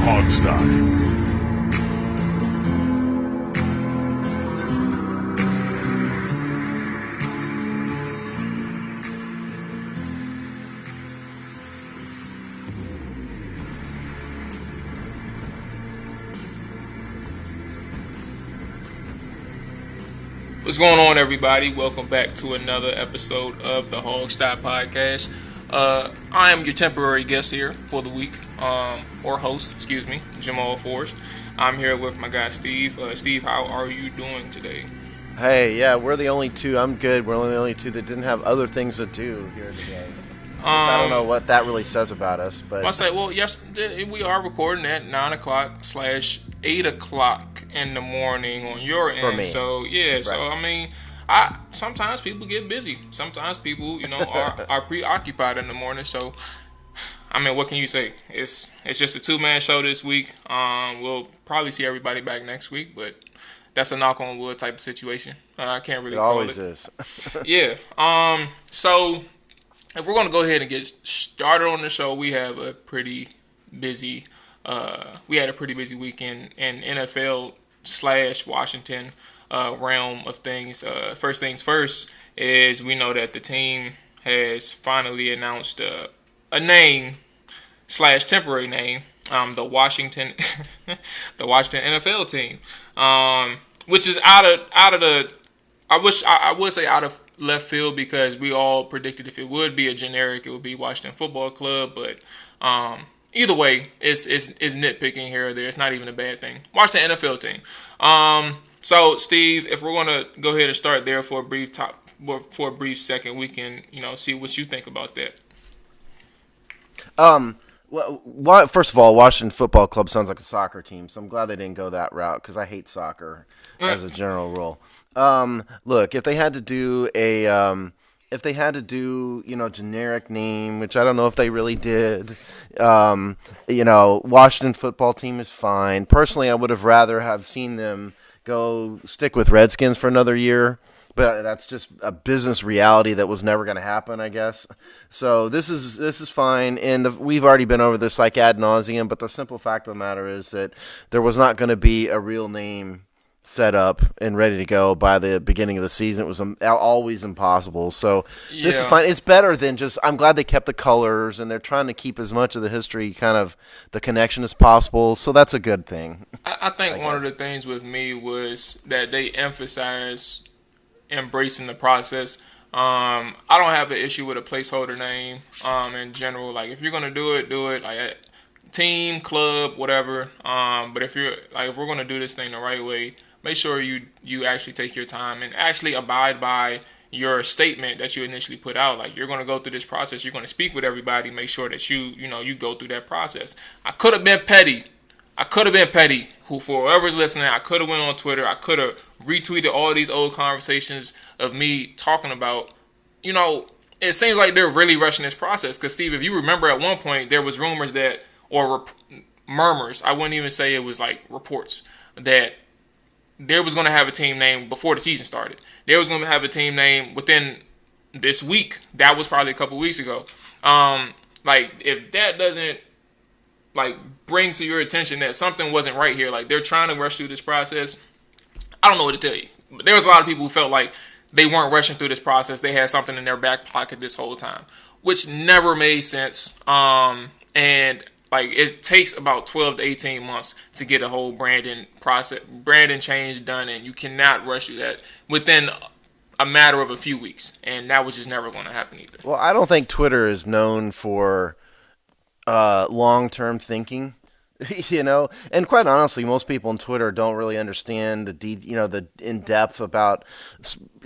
Hog Sty. What's going on, everybody? Welcome back to another episode of the Hog Sty Podcast. I am your temporary guest here for the week, or host, excuse me, Jamal Forrest. I'm here with my guy Steve. Steve, how are you doing today? Hey, yeah, we're the only two. I'm good. We're only the only two that didn't have other things to do here today. Which I don't know what that really says about us, but I say, well, yes, we are recording at 9:00/8 o'clock in the morning on your end. For me. So yeah, right. So I mean, sometimes people get busy. Sometimes people, are preoccupied in the morning. So I mean, what can you say? It's just a 2-man show this week. We'll probably see everybody back next week, but that's a knock on wood type of situation. I can't really. It call always is. Yeah. So if we're going to go ahead and get started on the show, we have a pretty busy. We had a pretty busy weekend in NFL/Washington realm of things. First things first is we know that the team has finally announced a name/temporary name, the Washington NFL team, which is out of the. I would say out of left field because we all predicted if it would be a generic, it would be Washington Football Club. But either way, it's nitpicking here or there. It's not even a bad thing. Washington NFL team. So Steve, if we're gonna go ahead and start there for a brief second, we can see what you think about that. Well, first of all, Washington Football Club sounds like a soccer team, so I'm glad they didn't go that route because I hate soccer as a general rule. Look, if they had to do generic name, which I don't know if they really did, Washington Football Team is fine. Personally, I would have rather have seen them go stick with Redskins for another year. But that's just a business reality that was never going to happen, I guess. So this is fine, and we've already been over this like ad nauseum. But the simple fact of the matter is that there was not going to be a real name set up and ready to go by the beginning of the season. It was always impossible. So This is fine. It's better than just. I'm glad they kept the colors, and they're trying to keep as much of the history, kind of the connection as possible. So that's a good thing. I think one of the things with me was that they emphasized embracing the process. I don't have an issue with a placeholder name in general. Like if you're gonna do it like team, club, whatever. But if we're gonna do this thing the right way, make sure you actually take your time and actually abide by your statement that you initially put out. Like you're gonna go through this process, you're gonna speak with everybody, make sure that you go through that process. I could have been petty. For whoever's listening, I could have went on Twitter. I could have retweeted all these old conversations of me talking about, it seems like they're really rushing this process. Because, Steve, if you remember at one point, there was rumors that, or murmurs, I wouldn't even say it was like reports, that there was going to have a team name before the season started. There was going to have a team name within this week. That was probably a couple weeks ago. If that doesn't bring to your attention that something wasn't right here, like they're trying to rush through this process, I don't know what to tell you. But there was a lot of people who felt like they weren't rushing through this process. They had something in their back pocket this whole time, which never made sense. It takes about 12 to 18 months to get a whole branding change done, and you cannot rush through that within a matter of a few weeks. And that was just never going to happen either. Well, I don't think Twitter is known for long-term thinking, and quite honestly, most people on Twitter don't really understand the in-depth about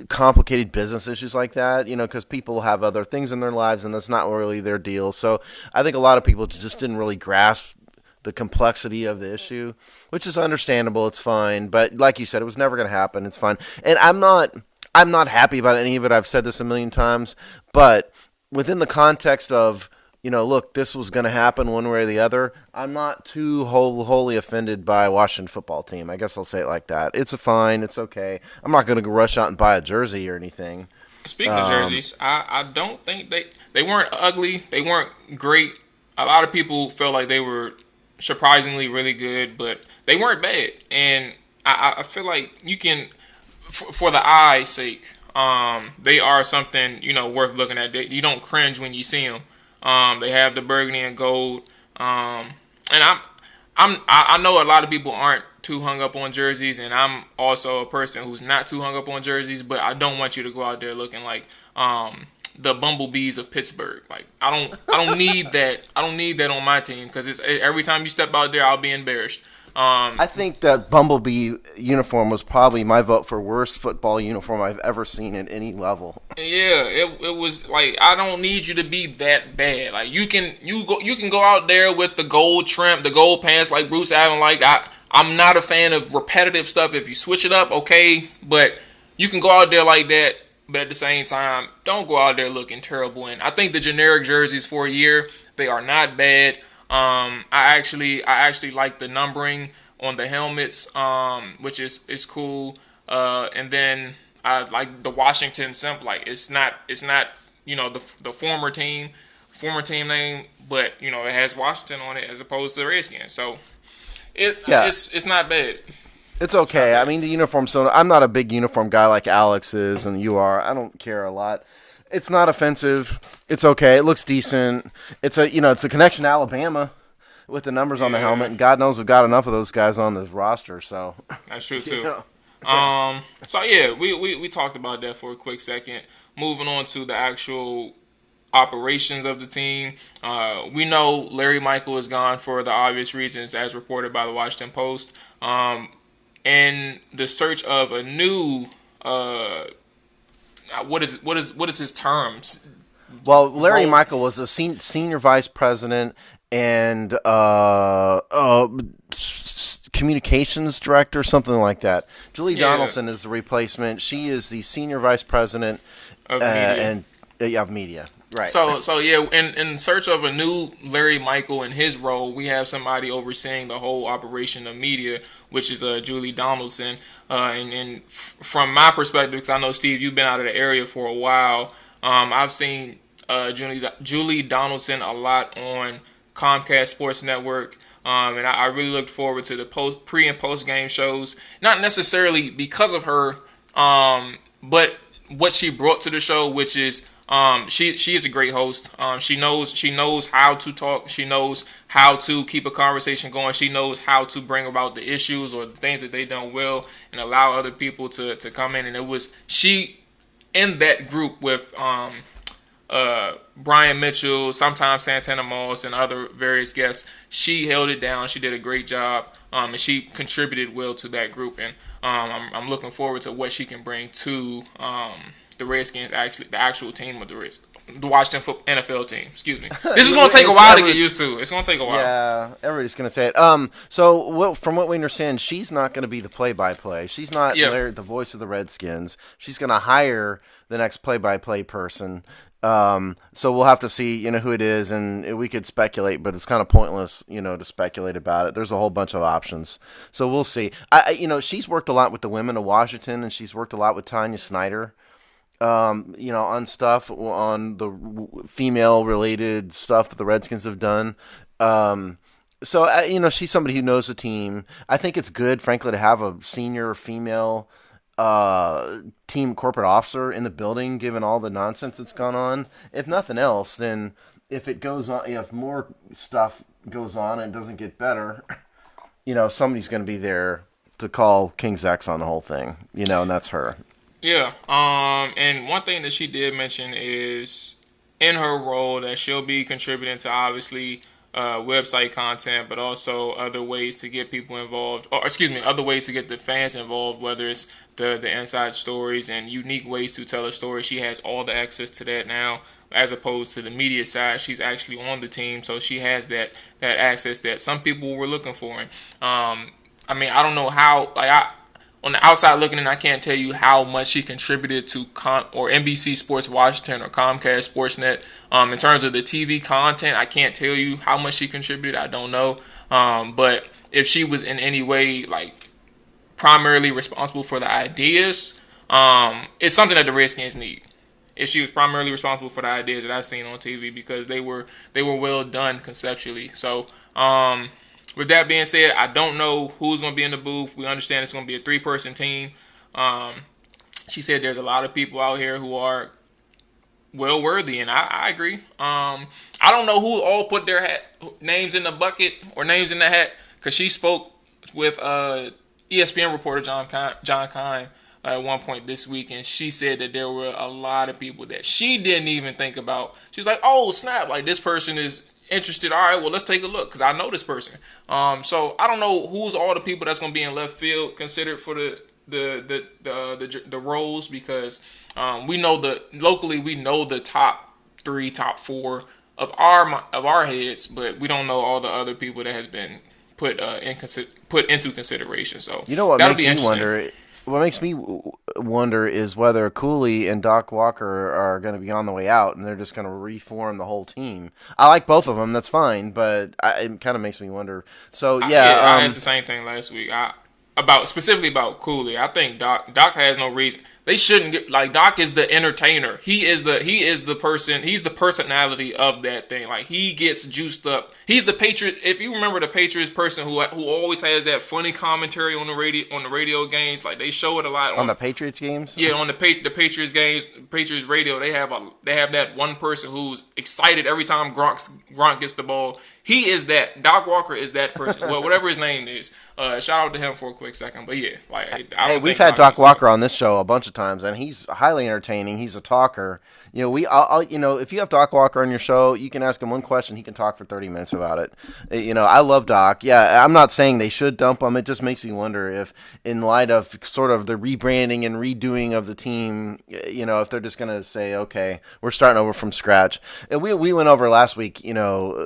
complicated business issues like that, because people have other things in their lives and that's not really their deal. So I think a lot of people just didn't really grasp the complexity of the issue, which is understandable. It's fine. But like you said, it was never going to happen. It's fine. And I'm not happy about any of it. I've said this a million times, but within the context of, look, this was going to happen one way or the other, I'm not too wholly offended by Washington Football Team. I guess I'll say it like that. It's fine. It's okay. I'm not going to rush out and buy a jersey or anything. Speaking of jerseys, I don't think they weren't ugly. They weren't great. A lot of people felt like they were surprisingly really good, but they weren't bad. And I feel like you can, for the eye's sake, they are something worth looking at. You don't cringe when you see them. They have the burgundy and gold, and I know a lot of people aren't too hung up on jerseys, and I'm also a person who's not too hung up on jerseys. But I don't want you to go out there looking like the bumblebees of Pittsburgh. Like I don't need that. I don't need that on my team because it's every time you step out there, I'll be embarrassed. I think that Bumblebee uniform was probably my vote for worst football uniform I've ever seen at any level. Yeah, it was like I don't need you to be that bad. Like you can go out there with the gold trim, the gold pants like Bruce Allen. Like I'm not a fan of repetitive stuff. If you switch it up, okay, but you can go out there like that. But at the same time, don't go out there looking terrible. And I think the generic jerseys for a year, they are not bad. I actually like the numbering on the helmets, which is cool. And then I like the Washington symbol. Like it's not the former team name, but it has Washington on it as opposed to the Redskins. So it's not bad. It's okay. I mean, the uniform. So I'm not a big uniform guy like Alex is, and you are. I don't care a lot. It's not offensive. It's okay. It looks decent. It's a connection to Alabama with the numbers on the helmet, and God knows we've got enough of those guys on the roster. So that's true too. So yeah, we talked about that for a quick second. Moving on to the actual operations of the team. We know Larry Michael is gone for the obvious reasons, as reported by the Washington Post. In the search of a new what is his terms? Well, Larry Michael was a senior vice president and communications director, something like that. Julie Donaldson is the replacement. She is the senior vice president of media. Of media. Right. So yeah, in search of a new Larry Michael in his role, we have somebody overseeing the whole operation of media, which is Julie Donaldson. And from my perspective, because I know Steve, you've been out of the area for a while, I've seen Julie Donaldson a lot on Comcast Sports Network. And I really looked forward to the pre and post game shows, not necessarily because of her, but what she brought to the show, which is she is a great host. She knows how to talk. She knows how to keep a conversation going. She knows how to bring about the issues or the things that they done well and allow other people to come in. And it was she in that group with Brian Mitchell, sometimes Santana Moss, and other various guests. She held it down. She did a great job, and she contributed well to that group. And I'm looking forward to what she can bring to the Redskins, actually the actual team of the Washington NFL team. Excuse me. This is going to take a while to get used to. It's going to take a while. Yeah, everybody's going to say it. So from what we understand, she's not going to be the play-by-play. She's not the voice of the Redskins. She's going to hire the next play-by-play person. So we'll have to see, who it is, and we could speculate, but it's kind of pointless, to speculate about it. There's a whole bunch of options, so we'll see. She's worked a lot with the women of Washington, and she's worked a lot with Tanya Snyder, on stuff, on the female-related stuff that the Redskins have done. So she's somebody who knows the team. I think it's good, frankly, to have a senior female team corporate officer in the building, given all the nonsense that's gone on. If nothing else, then if it goes on, if more stuff goes on and doesn't get better, somebody's going to be there to call King's X on the whole thing, and that's her. Yeah. And one thing that she did mention is in her role that she'll be contributing to obviously website content, but also other ways to get people involved, other ways to get the fans involved, whether it's the inside stories and unique ways to tell a story. She has all the access to that now, as opposed to the media side. She's actually on the team, so she has that access that some people were looking for. And I don't know how, on the outside looking in, I can't tell you how much she contributed to or NBC Sports Washington or Comcast Sportsnet. In terms of the TV content, I can't tell you how much she contributed. I don't know. But if she was in any way primarily responsible for the ideas, it's something that the Redskins need. If she was primarily responsible for the ideas that I've seen on TV, because they were well done conceptually. So With that being said, I don't know who's going to be in the booth. We understand it's going to be a 3-person team. Um, she said there's a lot of people out here who are well worthy, and I agree. I don't know who all put their names in the bucket or names in the hat, because she spoke with ESPN reporter John Kine at one point this week, and she said that there were a lot of people that she didn't even think about. She's like, "Oh snap! Like this person is interested. All right, well let's take a look because I know this person." So I don't know who's all the people that's going to be in left field considered for the roles, because we know locally we know the top 3, top 4 of our heads, but we don't know all the other people that has been put into consideration. So You know what that'll makes be me interesting. wonder? What makes me wonder is whether Cooley and Doc Walker are going to be on the way out, and they're just going to reform the whole team. I like both of them; that's fine, but it kind of makes me wonder. So Yeah, I yeah, asked the same thing last week. About specifically about Cooley. I think Doc has no reason. They shouldn't get, like, Doc is the entertainer. He is the person. He's the personality of that thing. Like, he gets juiced up. He's the Patriot. If you remember the Patriots person who always has that funny commentary on the radio games. Like, they show it a lot on the Patriots games. yeah, on the Patriots games, Patriots radio, they have that one person who's excited every time Gronk gets the ball. He is that. Doc Walker is that person. Well, whatever his name is. Shout out to him for a quick second. But yeah, like, I Hey, don't we've think had Doc Doc needs to go. Walker on this show a bunch of times, and he's highly entertaining. He's a talker. If you have Doc Walker on your show, you can ask him one question, he can talk for 30 minutes about it. I love Doc. Yeah, I'm not saying they should dump him. It just makes me wonder if, in light of sort of the rebranding and redoing of the team, if they're just going to say, okay, we're starting over from scratch. And we went over last week,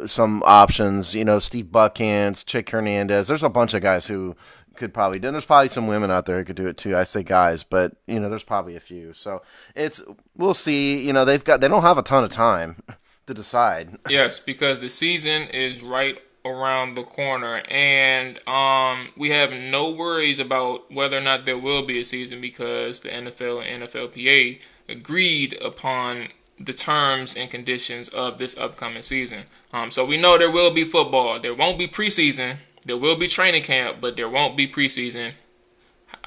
some options, Steve Buckhantz, Chick Hernandez. There's a bunch of guys who could probably do. And there's probably some women out there who could do it too. I say guys, but there's probably a few. So we'll see. They don't have a ton of time to decide. Yes, because the season is right around the corner, and we have no worries about whether or not there will be a season, because the NFL and NFLPA agreed upon the terms and conditions of this upcoming season. So we know there will be football. There won't be preseason. There will be training camp, but there won't be preseason.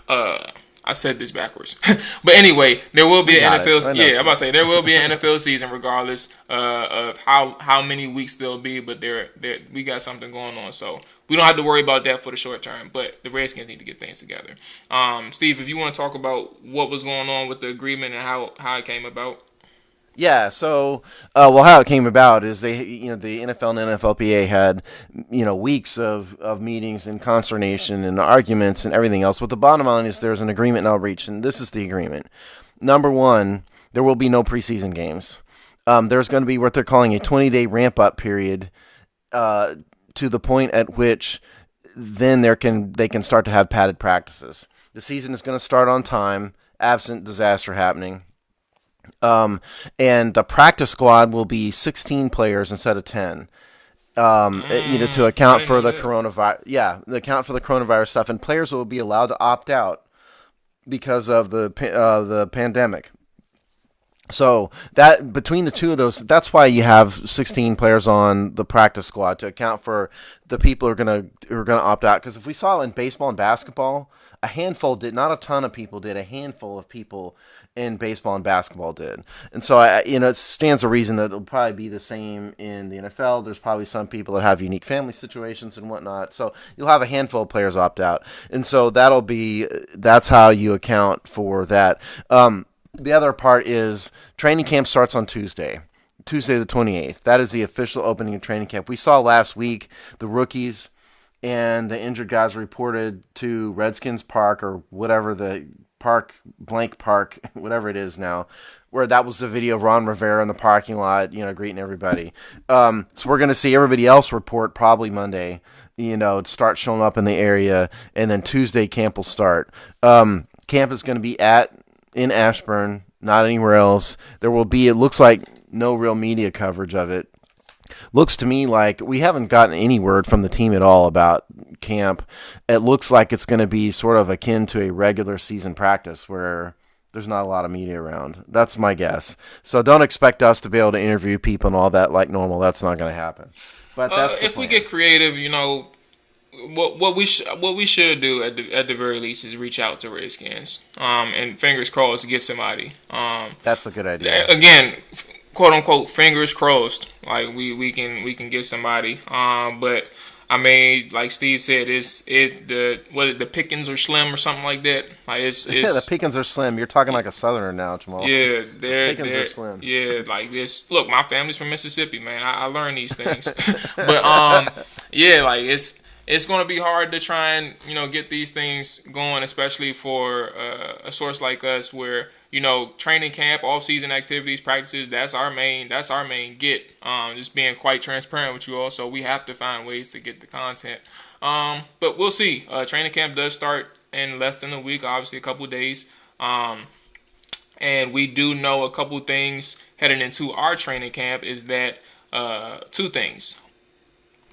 I said this backwards, but anyway, there will be an NFL. Yeah, I'm about to say there will be an NFL season, regardless of how many weeks there'll be. But we got something going on, so we don't have to worry about that for the short term. But the Redskins need to get things together. Steve, if you want to talk about what was going on with the agreement and how it came about. Yeah, so how it came about is the NFL and NFLPA had weeks of meetings and consternation and arguments and everything else. But the bottom line is there's an agreement now reached, and this is the agreement. Number one, there will be no preseason games. There's going to be what they're calling a 20-day ramp-up period, to the point at which then they can start to have padded practices. The season is going to start on time, absent disaster happening. And the practice squad will be 16 players instead of 10. To account for the coronavirus. Yeah, the account for the coronavirus stuff, and players will be allowed to opt out because of the pandemic. So that between the two of those, that's why you have 16 players on the practice squad, to account for the people who are gonna opt out. Because if we saw in baseball and basketball, a handful did, not a ton of people did. A handful of people in baseball and basketball did, and so it stands to reason that it'll probably be the same in the NFL. There's probably some people that have unique family situations and whatnot, so you'll have a handful of players opt out, and so that's how you account for that. The other part is training camp starts on Tuesday the 28th. That is the official opening of training camp. We saw last week the rookies and the injured guys reported to Redskins Park, or whatever the park, blank park, whatever it is now, where that was the video of Ron Rivera in the parking lot, greeting everybody. So we're going to see everybody else report probably Monday, start showing up in the area, and then Tuesday camp will start. Camp is going to be in Ashburn, not anywhere else. There will be, it looks like, no real media coverage of it. Looks to me like we haven't gotten any word from the team at all about camp. It looks like it's going to be sort of akin to a regular season practice where there's not a lot of media around. That's my guess. So don't expect us to be able to interview people and all that like normal. That's not going to happen. But that's if we get creative, what we should do at the very least is reach out to Redskins. And fingers crossed get somebody. That's a good idea. Again, quote unquote fingers crossed. Like we can get somebody. But I mean, like Steve said, the pickings are slim or something like that. Like Yeah, the it's pickings are slim. You're talking like a Southerner now, Jamal. yeah, Pickings are slim. yeah, like this. Look, my family's from Mississippi, man. I learned these things, but yeah, like it's gonna be hard to try and get these things going, especially for a source like us, where training camp, off season activities, practices. That's our main get. Just being quite transparent with you all, so we have to find ways to get the content. But we'll see. Training camp does start in less than a week, obviously a couple of days. And we do know a couple things heading into our training camp is that two things.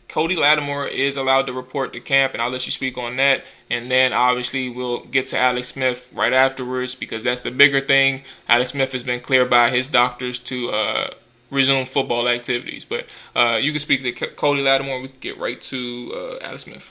Cody Latimer is allowed to report to camp, and I'll let you speak on that. And then obviously we'll get to Alex Smith right afterwards because that's the bigger thing. Alex Smith has been cleared by his doctors to resume football activities. But you can speak to Cody Latimer. We can get right to Alex Smith.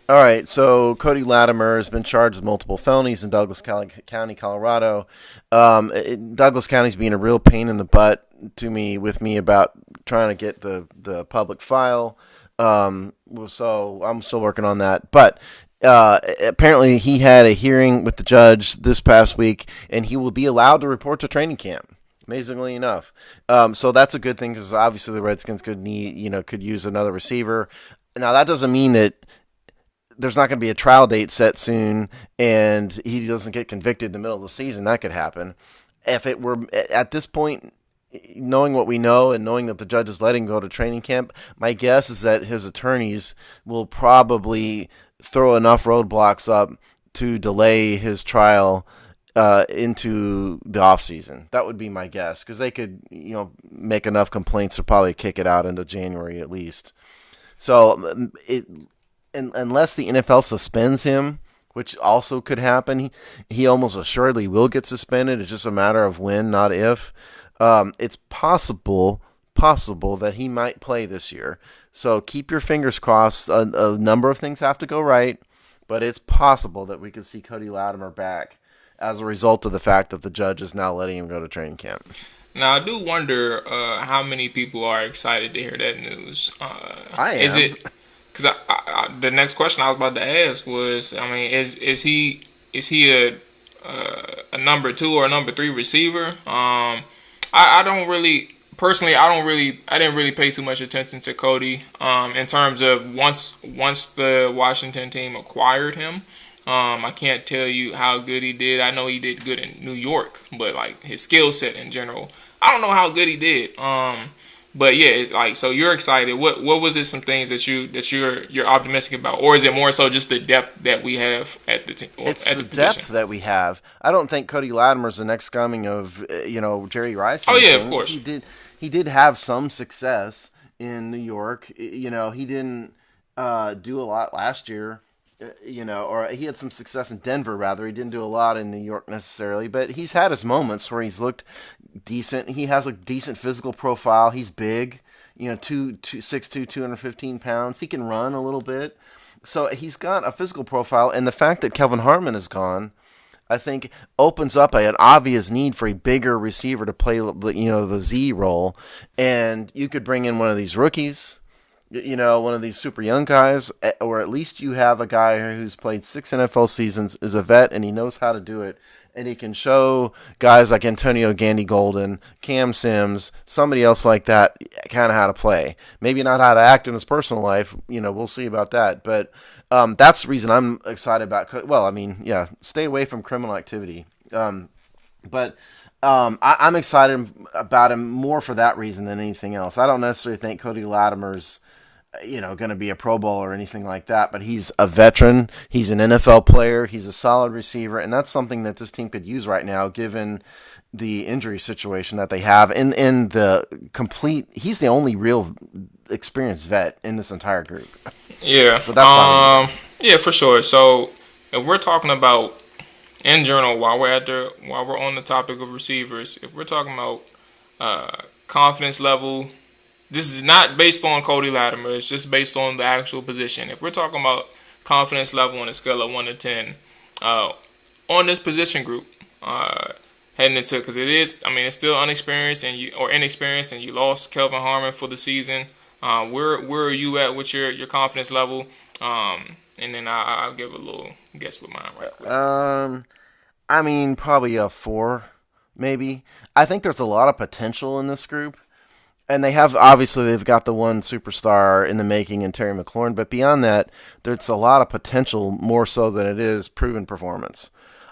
All right, so Cody Latimer has been charged with multiple felonies in Douglas County, Colorado. Douglas County's being a real pain in the butt with me about trying to get the public file. So I'm still working on that. But apparently he had a hearing with the judge this past week, and he will be allowed to report to training camp. Amazingly enough, so that's a good thing because obviously the Redskins could use another receiver. Now that doesn't mean that there's not going to be a trial date set soon and he doesn't get convicted in the middle of the season. That could happen. If it were at this point, knowing what we know and knowing that the judge is letting him go to training camp, my guess is that his attorneys will probably throw enough roadblocks up to delay his trial into the off season. That would be my guess because they could, make enough complaints to probably kick it out into January at least. So unless the NFL suspends him, which also could happen, he almost assuredly will get suspended. It's just a matter of when, not if. It's possible that he might play this year. So keep your fingers crossed. A number of things have to go right, but it's possible that we could see Cody Latimer back as a result of the fact that the judge is now letting him go to training camp. Now, I do wonder how many people are excited to hear that news. I am. Is it... Because the next question I was about to ask was, I mean, is he a number 2 or a number 3 receiver? I don't really personally. I didn't really pay too much attention to Cody in terms of once the Washington team acquired him. I can't tell you how good he did. I know he did good in New York, but like his skill set in general, I don't know how good he did. But yeah, it's like, so you're excited. What was it? Some things that you're optimistic about, or is it more so just the depth that we have at the team? It's at the position? depth that we have. I don't think Cody Latimer's the next coming of Jerry Rice. Oh yeah, of course. He did have some success in New York. He didn't do a lot last year. Or he had some success in Denver, rather. He didn't do a lot in New York necessarily, but he's had his moments where he's looked decent. He has a decent physical profile. He's big, 6'2", 215 pounds. He can run a little bit. So he's got a physical profile, and the fact that Kelvin Harmon is gone, I think, opens up an obvious need for a bigger receiver to play, the Z role, and you could bring in one of these rookies, one of these super young guys, or at least you have a guy who's played 6 NFL seasons, is a vet, and he knows how to do it. And he can show guys like Antonio Gandy-Golden, Cam Sims, somebody else like that, kind of how to play. Maybe not how to act in his personal life. We'll see about that. But that's the reason I'm excited about. Well, I mean, yeah, stay away from criminal activity. But I'm excited about him more for that reason than anything else. I don't necessarily think Cody Latimer's going to be a Pro Bowl or anything like that, but he's a veteran. He's an NFL player. He's a solid receiver, and that's something that this team could use right now, given the injury situation that they have. In the complete, he's the only real experienced vet in this entire group. Yeah. So that's yeah, for sure. So if we're talking about in general, while we're on the topic of receivers, if we're talking about confidence level, this is not based on Cody Latimer. It's just based on the actual position. If we're talking about confidence level on a scale of 1 to 10, uh, on this position group, heading into, because it is, I mean, it's still unexperienced or inexperienced, and you lost Kelvin Harmon for the season. Where are you at with your confidence level? And then I'll give a little guess with mine right quick. I mean, probably a 4, maybe. I think there's a lot of potential in this group. And they've got the one superstar in the making in Terry McLaurin, but beyond that, there's a lot of potential more so than it is proven performance.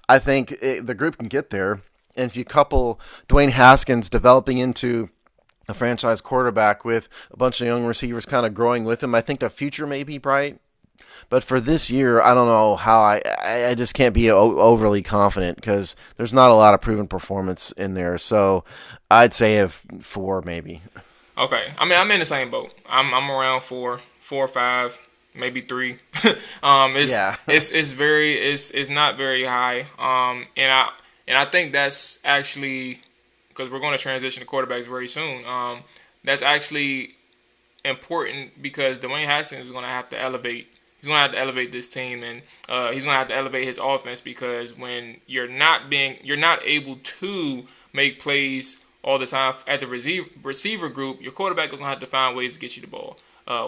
I think the group can get there, and if you couple Dwayne Haskins developing into a franchise quarterback with a bunch of young receivers kind of growing with him, I think the future may be bright. But for this year, I don't know how I just can't be overly confident because there's not a lot of proven performance in there. So I'd say a 4 maybe. Okay, I mean I'm in the same boat. I'm around 4 or 5, maybe 3. It's Yeah. it's not very high. And I think that's actually because we're going to transition to quarterbacks very soon. That's actually important because Dwayne Haskins is going to have to elevate. He's going to have to elevate this team, and he's going to have to elevate his offense because when you're not able to make plays all the time at the receiver group, your quarterback is going to have to find ways to get you the ball.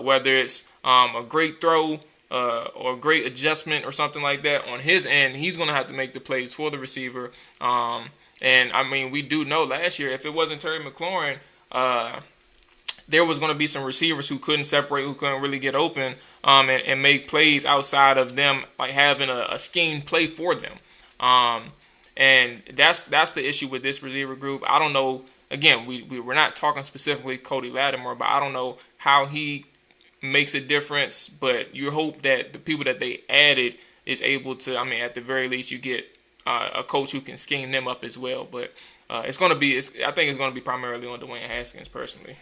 Whether it's a great throw or a great adjustment or something like that on his end, he's going to have to make the plays for the receiver. And I mean, we do know last year if it wasn't Terry McLaurin, there was going to be some receivers who couldn't separate, who couldn't really get open, and make plays outside of them like having a scheme play for them. And that's the issue with this receiver group. I don't know. Again, we're not talking specifically Cody Latimer, but I don't know how he makes a difference. But you hope that the people that they added is able to. I mean, at the very least, you get a coach who can scheme them up as well. But it's going to be. I think it's going to be primarily on Dwayne Haskins personally.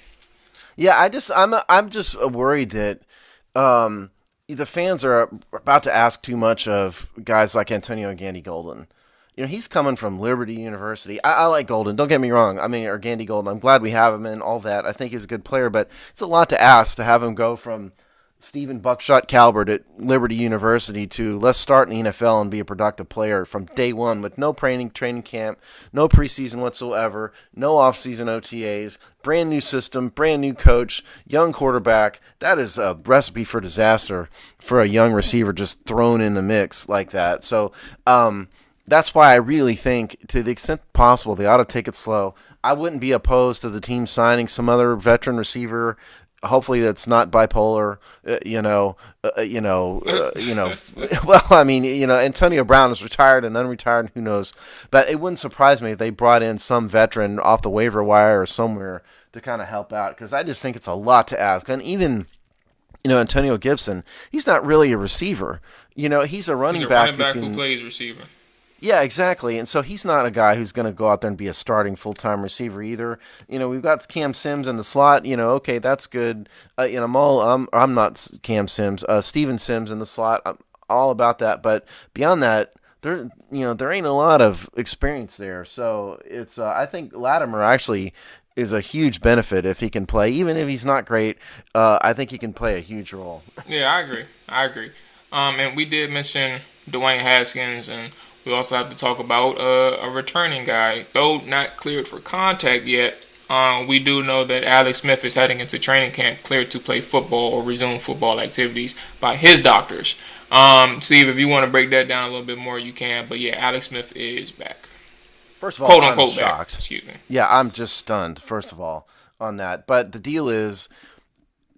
Yeah, I'm just worried that the fans are about to ask too much of guys like Antonio Gandy Golden. He's coming from Liberty University. I like Golden. Don't get me wrong. I mean, or Gandy Golden. I'm glad we have him and all that. I think he's a good player, but it's a lot to ask to have him go from Stephen Buckshot Calvert at Liberty University to let's start in the NFL and be a productive player from day one with no training camp, no preseason whatsoever, no offseason OTAs, brand new system, brand new coach, young quarterback. That is a recipe for disaster for a young receiver just thrown in the mix like that. So that's why I really think, to the extent possible, they ought to take it slow. I wouldn't be opposed to the team signing some other veteran receiver. Hopefully that's not bipolar, well, I mean, Antonio Brown is retired and unretired, who knows? But it wouldn't surprise me if they brought in some veteran off the waiver wire or somewhere to kind of help out, because I just think it's a lot to ask. And even, Antonio Gibson, he's not really a receiver. He's a running back. He's a running back who plays receiver. Yeah, exactly. And so he's not a guy who's going to go out there and be a starting full-time receiver either. We've got Cam Sims in the slot. Okay, that's good. I'm not Cam Sims. Steven Sims in the slot. I'm all about that. But beyond that, there ain't a lot of experience there. So it's I think Latimer actually is a huge benefit if he can play, even if he's not great. I think he can play a huge role. Yeah, I agree. And we did mention Dwayne Haskins, and we also have to talk about a returning guy. Though not cleared for contact yet, we do know that Alex Smith is heading into training camp cleared to play football or resume football activities by his doctors. Steve, if you want to break that down a little bit more, you can. But yeah, Alex Smith is back. First of all, quote unquote I'm shocked. Back. Excuse me. Yeah, I'm just stunned, first of all, on that. But the deal is,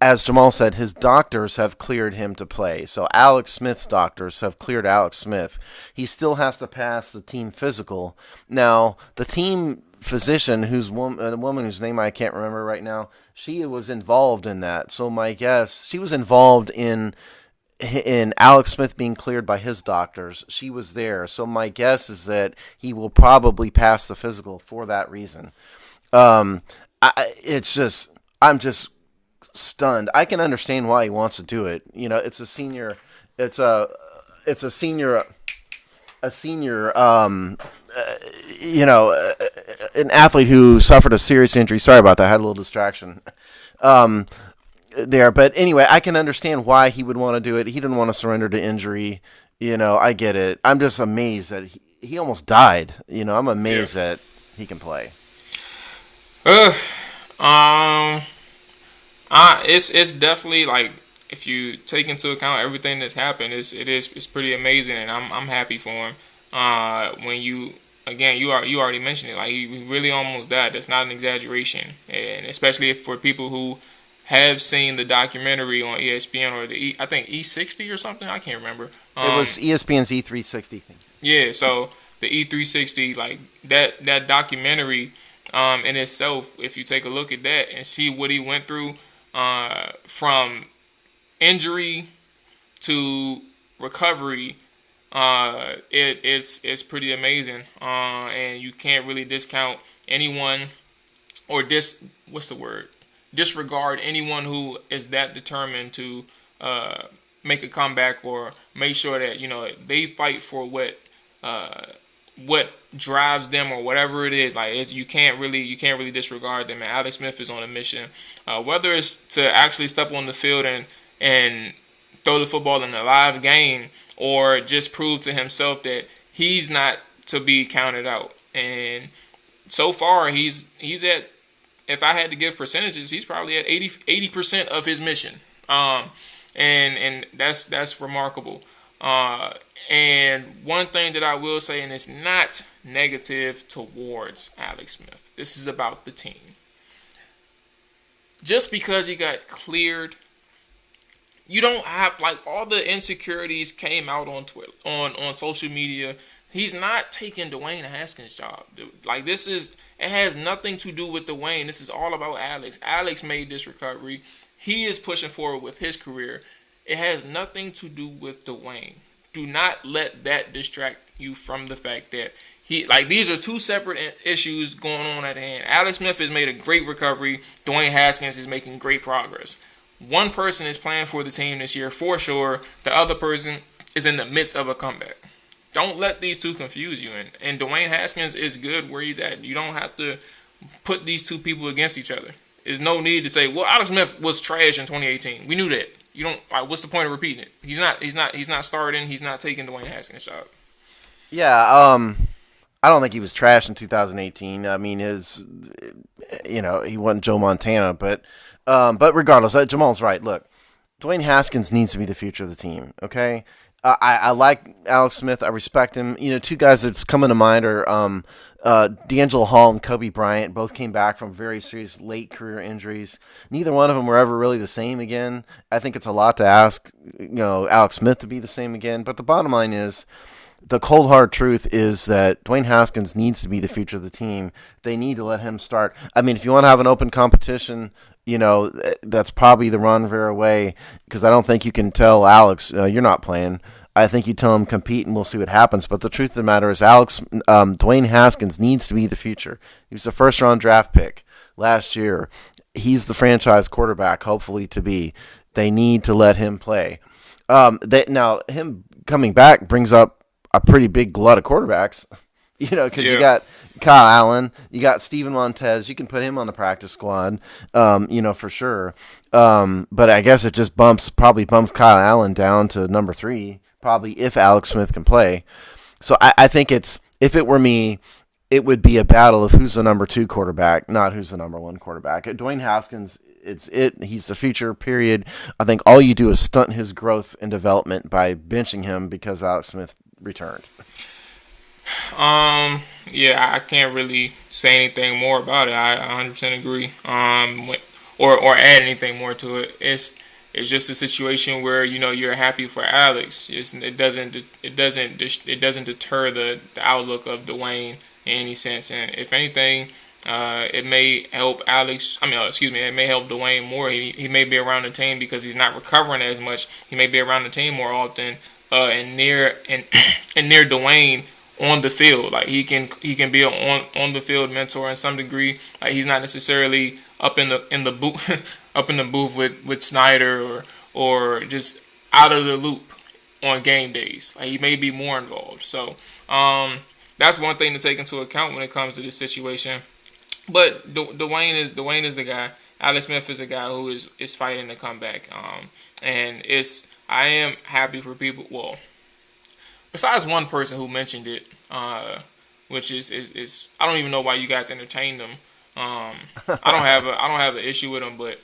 as Jamal said, his doctors have cleared him to play. So Alex Smith's doctors have cleared Alex Smith. He still has to pass the team physical. Now, the team physician, a woman whose name I can't remember right now, she was involved in that. So my guess, she was involved in Alex Smith being cleared by his doctors. She was there. So my guess is that he will probably pass the physical for that reason. I'm just stunned. I can understand why he wants to do it. It's a senior an athlete who suffered a serious injury. Sorry about that. I had a little distraction. Um, there, but anyway, I can understand why he would want to do it. He didn't want to surrender to injury. I get it. I'm just amazed that he almost died. I'm Yeah. amazed that he can play. Uh, um, it's definitely like if you take into account everything that's happened, it's pretty amazing, and I'm happy for him. When you again you already mentioned it, like he really almost died. That's not an exaggeration, and especially if for people who have seen the documentary on ESPN or I think E60 or something, I can't remember. It was ESPN's E360 thing. Yeah, so the E360, like that documentary, in itself, if you take a look at that and see what he went through, from injury to recovery, it's pretty amazing, and you can't really discount anyone or what's the word, disregard anyone who is that determined to uh, make a comeback or make sure that they fight for uh, what drives them or whatever it is. Like you can't really disregard them. And Alex Smith is on a mission, whether it's to actually step on the field and throw the football in a live game or just prove to himself that he's not to be counted out. And so far he's at, if I had to give percentages, he's probably at 80% of his mission. And that's remarkable. And one thing that I will say, and it's not negative towards Alex Smith, this is about the team. Just because he got cleared, you don't have, like, all the insecurities came out on Twitter, on social media. He's not taking Dwayne Haskins' job, dude. Like, it has nothing to do with Dwayne. This is all about Alex. Alex made this recovery. He is pushing forward with his career. It has nothing to do with Dwayne. Do not let that distract you from the fact that these are two separate issues going on at hand. Alex Smith has made a great recovery. Dwayne Haskins is making great progress. One person is playing for the team this year for sure. The other person is in the midst of a comeback. Don't let these two confuse you. And Dwayne Haskins is good where he's at. You don't have to put these two people against each other. There's no need to say, well, Alex Smith was trash in 2018. We knew that. You don't, like, what's the point of repeating it? He's not starting. He's not taking Dwayne Haskins' job. Yeah, I don't think he was trash in 2018. I mean, he wasn't Joe Montana, but regardless, Jamal's right. Look, Dwayne Haskins needs to be the future of the team. Okay, I like Alex Smith. I respect him. Two guys that's coming to mind are D'Angelo Hall and Kobe Bryant. Both came back from very serious late career injuries. Neither one of them were ever really the same again. I think it's a lot to ask, Alex Smith to be the same again. But the bottom line is, the cold hard truth is that Dwayne Haskins needs to be the future of the team. They need to let him start. I mean, if you want to have an open competition, that's probably the Ron Rivera way, because I don't think you can tell Alex, you're not playing. I think you tell him compete and we'll see what happens. But the truth of the matter is, Dwayne Haskins needs to be the future. He was a first round draft pick last year. He's the franchise quarterback, hopefully to be. They need to let him play. Now, him coming back brings up a pretty big glut of quarterbacks, because you got Kyle Allen, you got Steven Montez. You can put him on the practice squad, for sure. But I guess it just probably bumps Kyle Allen down to number 3, probably, if Alex Smith can play. So I think if it were me, it would be a battle of who's the number 2 quarterback, not who's the number 1 quarterback. Dwayne Haskins, he's the future, period. I think all you do is stunt his growth and development by benching him because Alex Smith returned. Yeah, I can't really say anything more about it. I 100% agree. Or add anything more to it. It's just a situation where you're happy for Alex. It doesn't deter the outlook of Dwayne in any sense. And if anything, it may help Alex. It may help Dwayne more. He may be around the team because he's not recovering as much. He may be around the team more often, and near Dwayne on the field. Like he can be on the field mentor in some degree. Like he's not necessarily up in the booth up in the booth with Snyder or just out of the loop on game days. Like he may be more involved. So that's one thing to take into account when it comes to this situation. But Dwayne is the guy. Alex Smith is a guy who is fighting to come back. And I am happy for people. Well, besides one person who mentioned it, which is I don't even know why you guys entertain them. I don't have an issue with him, but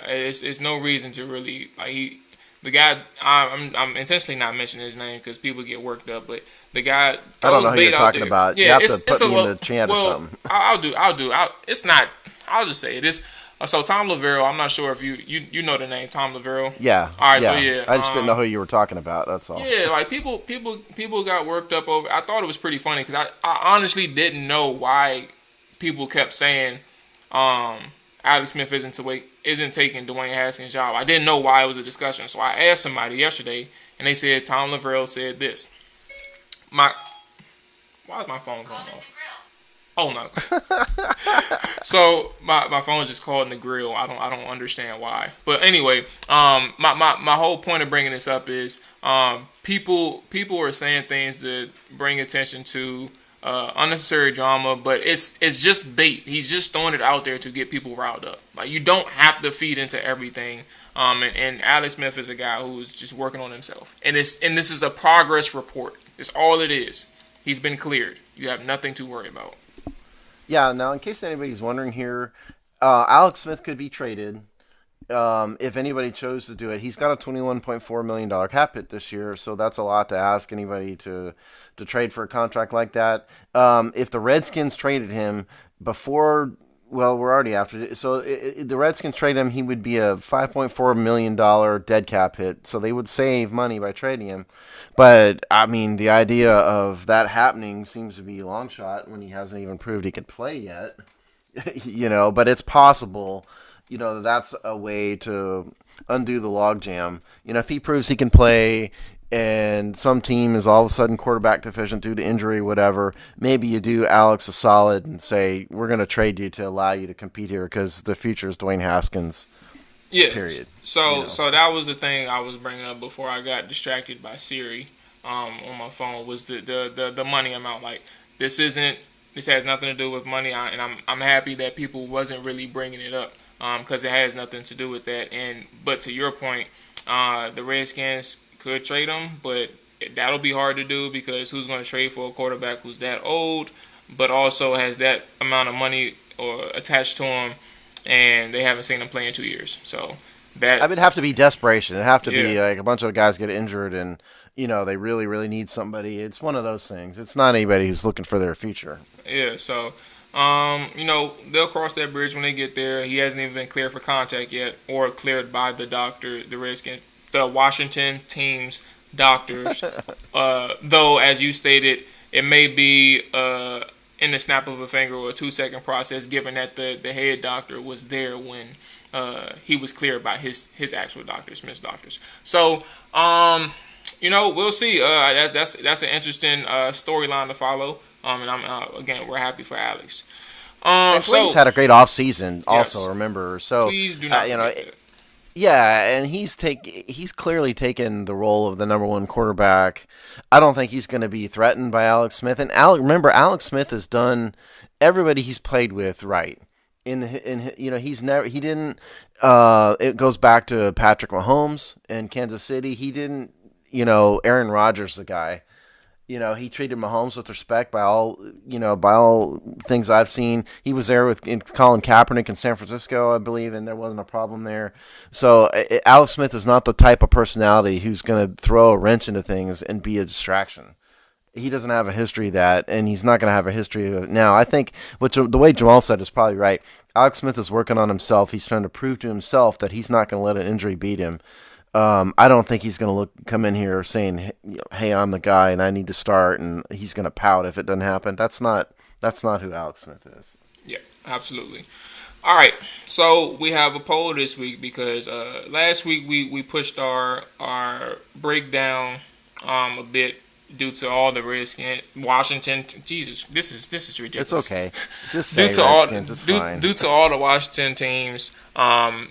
it's no reason to really the guy. I'm intentionally not mentioning his name because people get worked up, but the guy I don't know who you're talking there. about. Yeah, you have to put me in the chant or something. It's not. I'll just say it is. So Tom Lavero, I'm not sure if you know the name Tom Lavero. Yeah. All right. Yeah. So yeah, I just didn't know who you were talking about. That's all. yeah, like people got worked up over. I thought it was pretty funny because I honestly didn't know why people kept saying Alex Smith isn't taking Dwayne Haskins' job. I didn't know why it was a discussion, so I asked somebody yesterday, and they said Tom Lavero said this. Why is my phone going off? Oh no. So my phone just called in the grill. I don't understand why. But anyway, my whole point of bringing this up is people are saying things that bring attention to unnecessary drama, but it's just bait. He's just throwing it out there to get people riled up. Like you don't have to feed into everything. And Alex Smith is a guy who's just working on himself. And this is a progress report. It's all it is. He's been cleared. You have nothing to worry about. Yeah, now in case anybody's wondering here, Alex Smith could be traded if anybody chose to do it. He's got a $21.4 million cap hit this year, so that's a lot to ask anybody to trade for a contract like that. If the Redskins traded him before, well, we're already after it. So the Redskins trade him, he would be a $5.4 million dead cap hit, so they would save money by trading him. But, I mean, the idea of that happening seems to be a long shot when he hasn't even proved he could play yet. But it's possible, that's a way to undo the logjam. If he proves he can play and some team is all of a sudden quarterback deficient due to injury, whatever, maybe you do Alex a solid and say, we're going to trade you to allow you to compete here because the future is Dwayne Haskins. Yeah. Period. So that was the thing I was bringing up before I got distracted by Siri on my phone was the money amount. Like this has nothing to do with money, and I'm happy that people wasn't really bringing it up because it has nothing to do with that. But to your point, the Redskins could trade him, but that'll be hard to do because who's going to trade for a quarterback who's that old, but also has that amount of money or attached to him? And they haven't seen him play in 2 years. So that I would have to be desperation. It'd have to be like a bunch of guys get injured and, they really, really need somebody. It's one of those things. It's not anybody who's looking for their future. Yeah, so, they'll cross that bridge when they get there. He hasn't even been cleared for contact yet or cleared by the doctor, the Redskins, the Washington team's doctors. Though, as you stated, it may be in the snap of a finger or a 2-second process, given that the head doctor was there when he was cleared by his actual doctor, Smith's doctors. So, we'll see. That's an interesting storyline to follow. And again, we're happy for Alex. And Dwayne's had a great offseason also, yes. Remember. So, please do not forget that. Yeah, and he's clearly taken the role of the number one quarterback. I don't think he's going to be threatened by Alex Smith. And remember, Alex Smith has done everybody he's played with right. He's never he didn't. It goes back to Patrick Mahomes in Kansas City. He didn't. Aaron Rodgers, the guy. He treated Mahomes with respect by all things I've seen. He was there with Colin Kaepernick in San Francisco, I believe, and there wasn't a problem there. So Alex Smith is not the type of personality who's going to throw a wrench into things and be a distraction. He doesn't have a history of that, and he's not going to have a history of it now. I think the way Jamal said is probably right. Alex Smith is working on himself. He's trying to prove to himself that he's not going to let an injury beat him. I don't think he's going to come in here saying, "Hey, I'm the guy and I need to start," and he's going to pout if it doesn't happen. That's not who Alex Smith is. Yeah, absolutely. All right, so we have a poll this week because last week we pushed our breakdown a bit due to all the Redskins, Washington. Jesus, this is ridiculous. It's okay. Just say Redskins. It's fine. Due to all the Washington teams.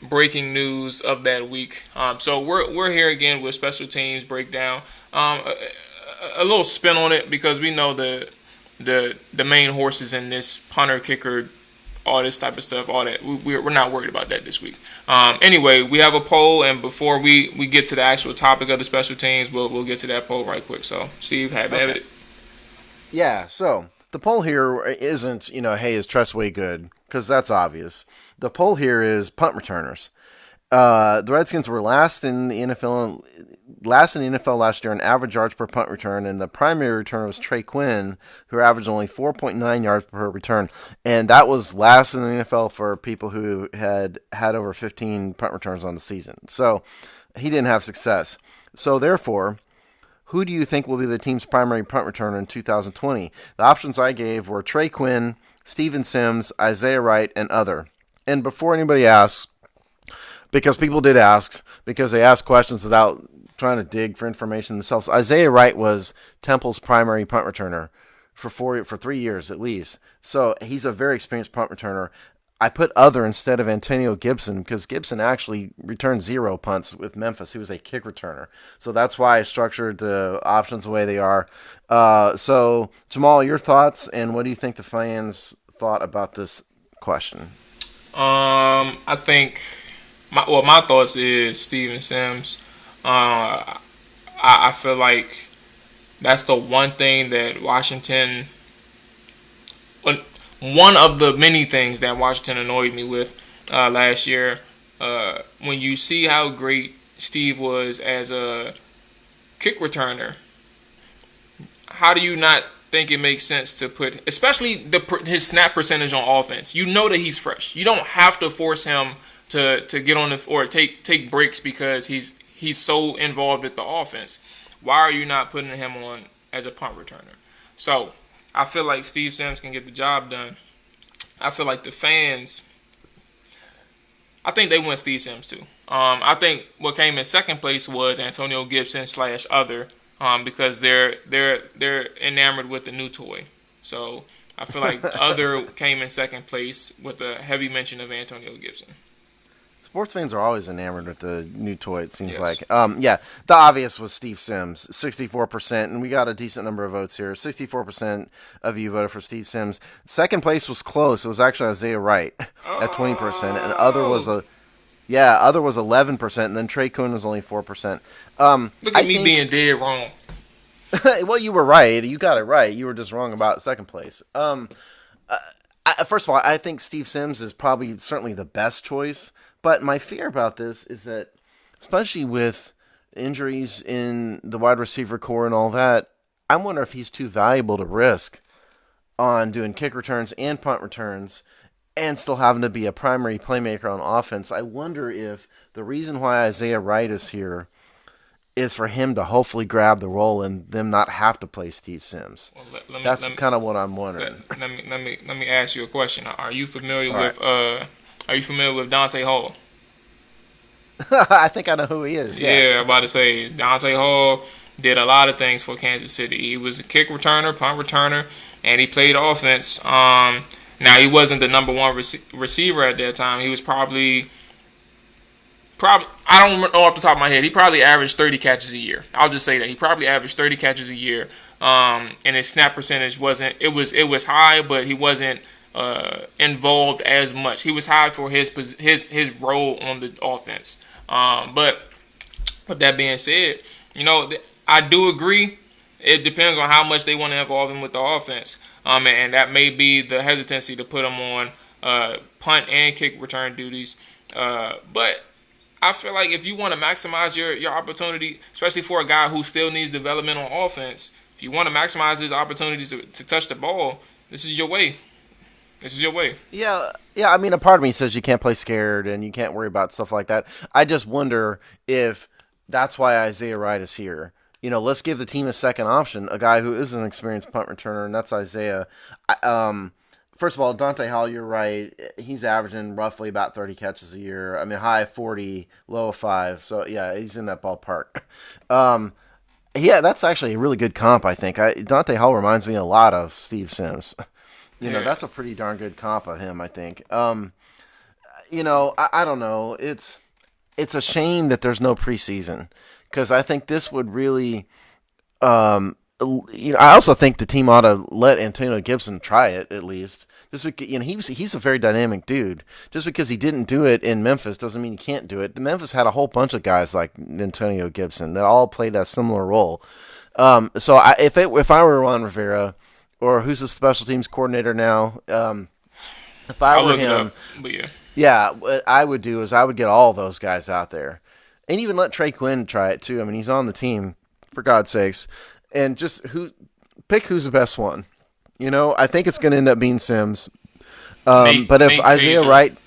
Breaking news of that week. So we're here again with special teams breakdown. A little spin on it because we know the the main horses in this punter, kicker, all this type of stuff, all that. We're not worried about that this week. Anyway, we have a poll, and before we get to the actual topic of the special teams, we'll get to that poll right quick. So, Steve, have it. Yeah, so the poll here isn't, hey, is Tressway good? Because that's obvious. The poll here is punt returners. The Redskins were last in the NFL last year in average yards per punt return, and the primary returner was Trey Quinn, who averaged only 4.9 yards per return, and that was last in the NFL for people who had over 15 punt returns on the season. So he didn't have success. So therefore, who do you think will be the team's primary punt returner in 2020? The options I gave were Trey Quinn, Steven Sims, Isaiah Wright, and other. And before anybody asks, because people did ask, because they asked questions without trying to dig for information themselves, Isaiah Wright was Temple's primary punt returner for 3 years at least. So he's a very experienced punt returner. I put other instead of Antonio Gibson because Gibson actually returned 0 punts with Memphis. He was a kick returner. So that's why I structured the options the way they are. So, Jamal, your thoughts, and what do you think the fans thought about this question? I think my thoughts is Steven Sims. I feel like that's the one thing that Washington, one of the many things that Washington annoyed me with last year. When you see how great Steve was as a kick returner, how do you not think it makes sense to put, especially his snap percentage on offense? You know that he's fresh. You don't have to force him to get on the or take breaks because he's so involved with the offense. Why are you not putting him on as a punt returner? So I feel like Steve Sims can get the job done. I feel like the fans, I think they want Steve Sims too. I think what came in second place was Antonio Gibson / other, because they're enamored with the new toy. So I feel like other came in second place with a heavy mention of Antonio Gibson. Sports fans are always enamored with the new toy, it seems Yes. like. Yeah, the obvious was Steve Sims, 64%, and we got a decent number of votes here. 64% of you voted for Steve Sims. Second place was close. It was actually Isaiah Wright at 20%, and other was 11%, and then Trey Quinn was only 4%. Look at me being dead wrong. Well, you were right. You got it right. You were just wrong about second place. First of all, I think Steve Sims is probably certainly the best choice. But my fear about this is that, especially with injuries in the wide receiver core and all that, I wonder if he's too valuable to risk on doing kick returns and punt returns and still having to be a primary playmaker on offense. I wonder if the reason why Isaiah Wright is here is for him to hopefully grab the role and them not have to play Steve Sims. Well, that's kind of what I'm wondering. Let me ask you a question. Are you familiar with Dante Hall? I think I know who he is. Yeah, I'm about to say Dante Hall did a lot of things for Kansas City. He was a kick returner, punt returner, and he played offense. Now he wasn't the number one receiver at that time. He was probably I don't know off the top of my head. He probably averaged 30 catches a year. I'll just say that he probably averaged 30 catches a year. And his snap percentage wasn't. It was high, but he wasn't involved as much. He was high for his role on the offense. But with that being said, I do agree. It depends on how much they want to involve him with the offense. And that may be the hesitancy to put him on punt and kick return duties. But I feel like if you want to maximize your opportunity, especially for a guy who still needs development on offense, if you want to maximize his opportunities to touch the ball, this is your way. This is your way. Yeah. I mean, a part of me says you can't play scared and you can't worry about stuff like that. I just wonder if that's why Isaiah Wright is here. Let's give the team a second option, a guy who is an experienced punt returner, and that's Isaiah. First of all, Dante Hall, you're right. He's averaging roughly about 30 catches a year. I mean, high of 40, low of 5. So, yeah, he's in that ballpark. Yeah, that's actually a really good comp, I think. Dante Hall reminds me a lot of Steve Sims. That's a pretty darn good comp of him, I think. I don't know. It's a shame that there's no preseason because I think this would really I also think the team ought to let Antonio Gibson try it at least. Just because he's a very dynamic dude. Just because he didn't do it in Memphis doesn't mean he can't do it. The Memphis had a whole bunch of guys like Antonio Gibson that all played that similar role. So if I were Ron Rivera, or who's the special teams coordinator now, if I I'll were look it him, up. But yeah. yeah, what I would do is I would get all those guys out there, and even let Trey Quinn try it too. I mean, he's on the team, for God's sakes, and just pick who's the best one. I think it's going to end up being Sims. But if Nate Isaiah Kaiser. Wright,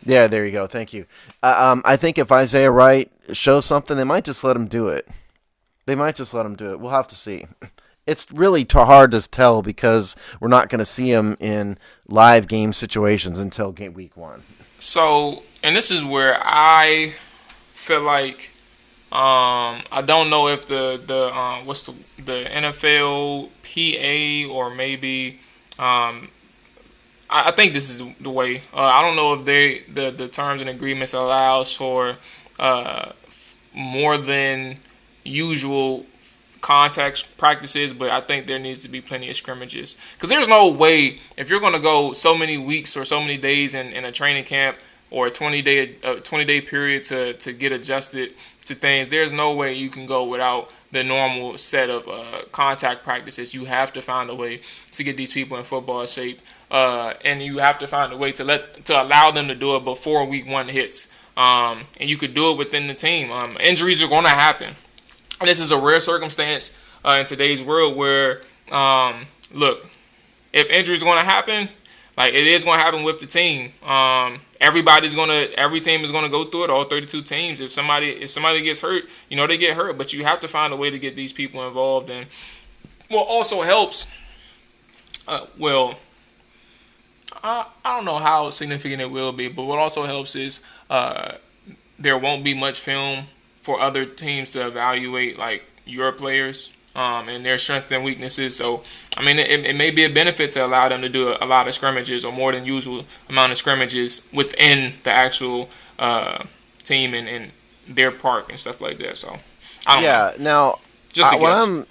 yeah, there you go. Thank you. I think if Isaiah Wright shows something, they might just let him do it. They might just let him do it. We'll have to see. It's really hard to tell because we're not going to see him in live game situations until week 1. So, and this is where I feel like I don't know if the what's the NFL PA or maybe I think this is the way. I don't know if the terms and agreements allows for more than usual contact practices, but I think there needs to be plenty of scrimmages because there's no way if you're going to go so many weeks or so many days in a training camp or a 20-day period to get adjusted to things. There's no way you can go without the normal set of contact practices. You have to find a way to get these people in football shape, and you have to find a way to allow them to do it before week 1 hits. And you could do it within the team. Injuries are going to happen. And this is a rare circumstance in today's world where, look, if injuries are going to happen, like it is going to happen with the team. Every team is going to go through it. All 32 teams. If somebody gets hurt, they get hurt. But you have to find a way to get these people involved. And what also helps, I don't know how significant it will be, but what also helps is there won't be much film for other teams to evaluate, like your players and their strengths and weaknesses. So, I mean, it may be a benefit to allow them to do a lot of scrimmages or more than usual amount of scrimmages within the actual team and their park and stuff like that. So, I don't know. Yeah. Now, Just a what guess.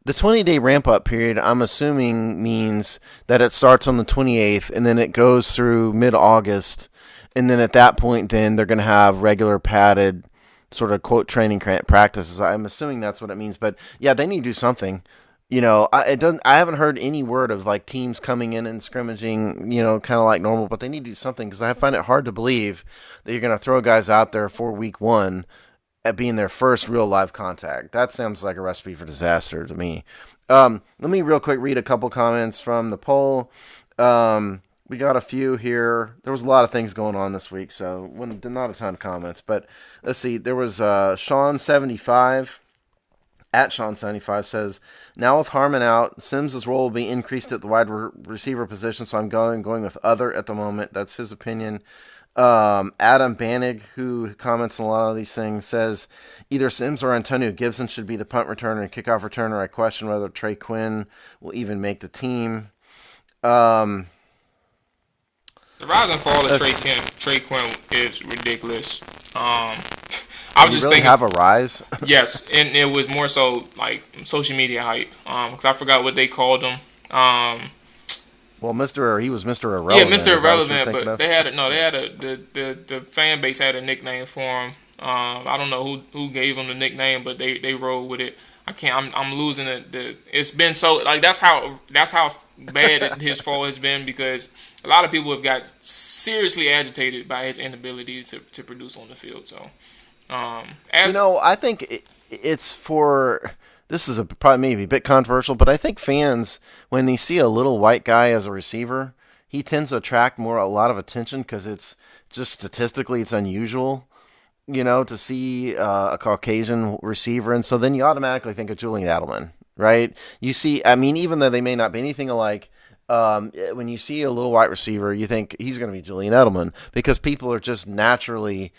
the 20-day ramp up period, I'm assuming means that it starts on the 28th and then it goes through mid August. And then at that point, then they're going to have regular padded sort of quote training practices. I'm assuming that's what it means. But yeah, they need to do something. It doesn't. I haven't heard any word of like teams coming in and scrimmaging. Kind of like normal. But they need to do something because I find it hard to believe that you're going to throw guys out there for week 1 at being their first real live contact. That sounds like a recipe for disaster to me. Let me real quick read a couple comments from the poll. We got a few here. There was a lot of things going on this week, so not a ton of comments. But let's see. There was Sean75 at Sean75 says, now with Harmon out, Sims' role will be increased at the wide receiver position, so I'm going with other at the moment. That's his opinion. Adam Banig, who comments on a lot of these things, says either Sims or Antonio Gibson should be the punt returner and kickoff returner. I question whether Trey Quinn will even make the team. The rise and fall of Trey Quinn is ridiculous. I was you just really thinking, have a rise? yes, and it was more so like social media hype. Because I forgot what they called him. Well, he was Mr. Yeah, Irrelevant. Mr. Is that what you're Irrelevant, thinking but of? they had the fan base had a nickname for him. I don't know who gave him the nickname, but they rolled with it. I can't. I'm losing it. It's been so like that's how bad his fall has been because a lot of people have got seriously agitated by his inability to produce on the field. So, I think it's for. This is probably maybe a bit controversial, but I think fans, when they see a little white guy as a receiver, he tends to attract a lot of attention because it's just statistically it's unusual, to see a Caucasian receiver, and so then you automatically think of Julian Edelman, right? You see, I mean, even though they may not be anything alike, when you see a little white receiver, you think he's going to be Julian Edelman because people are just naturally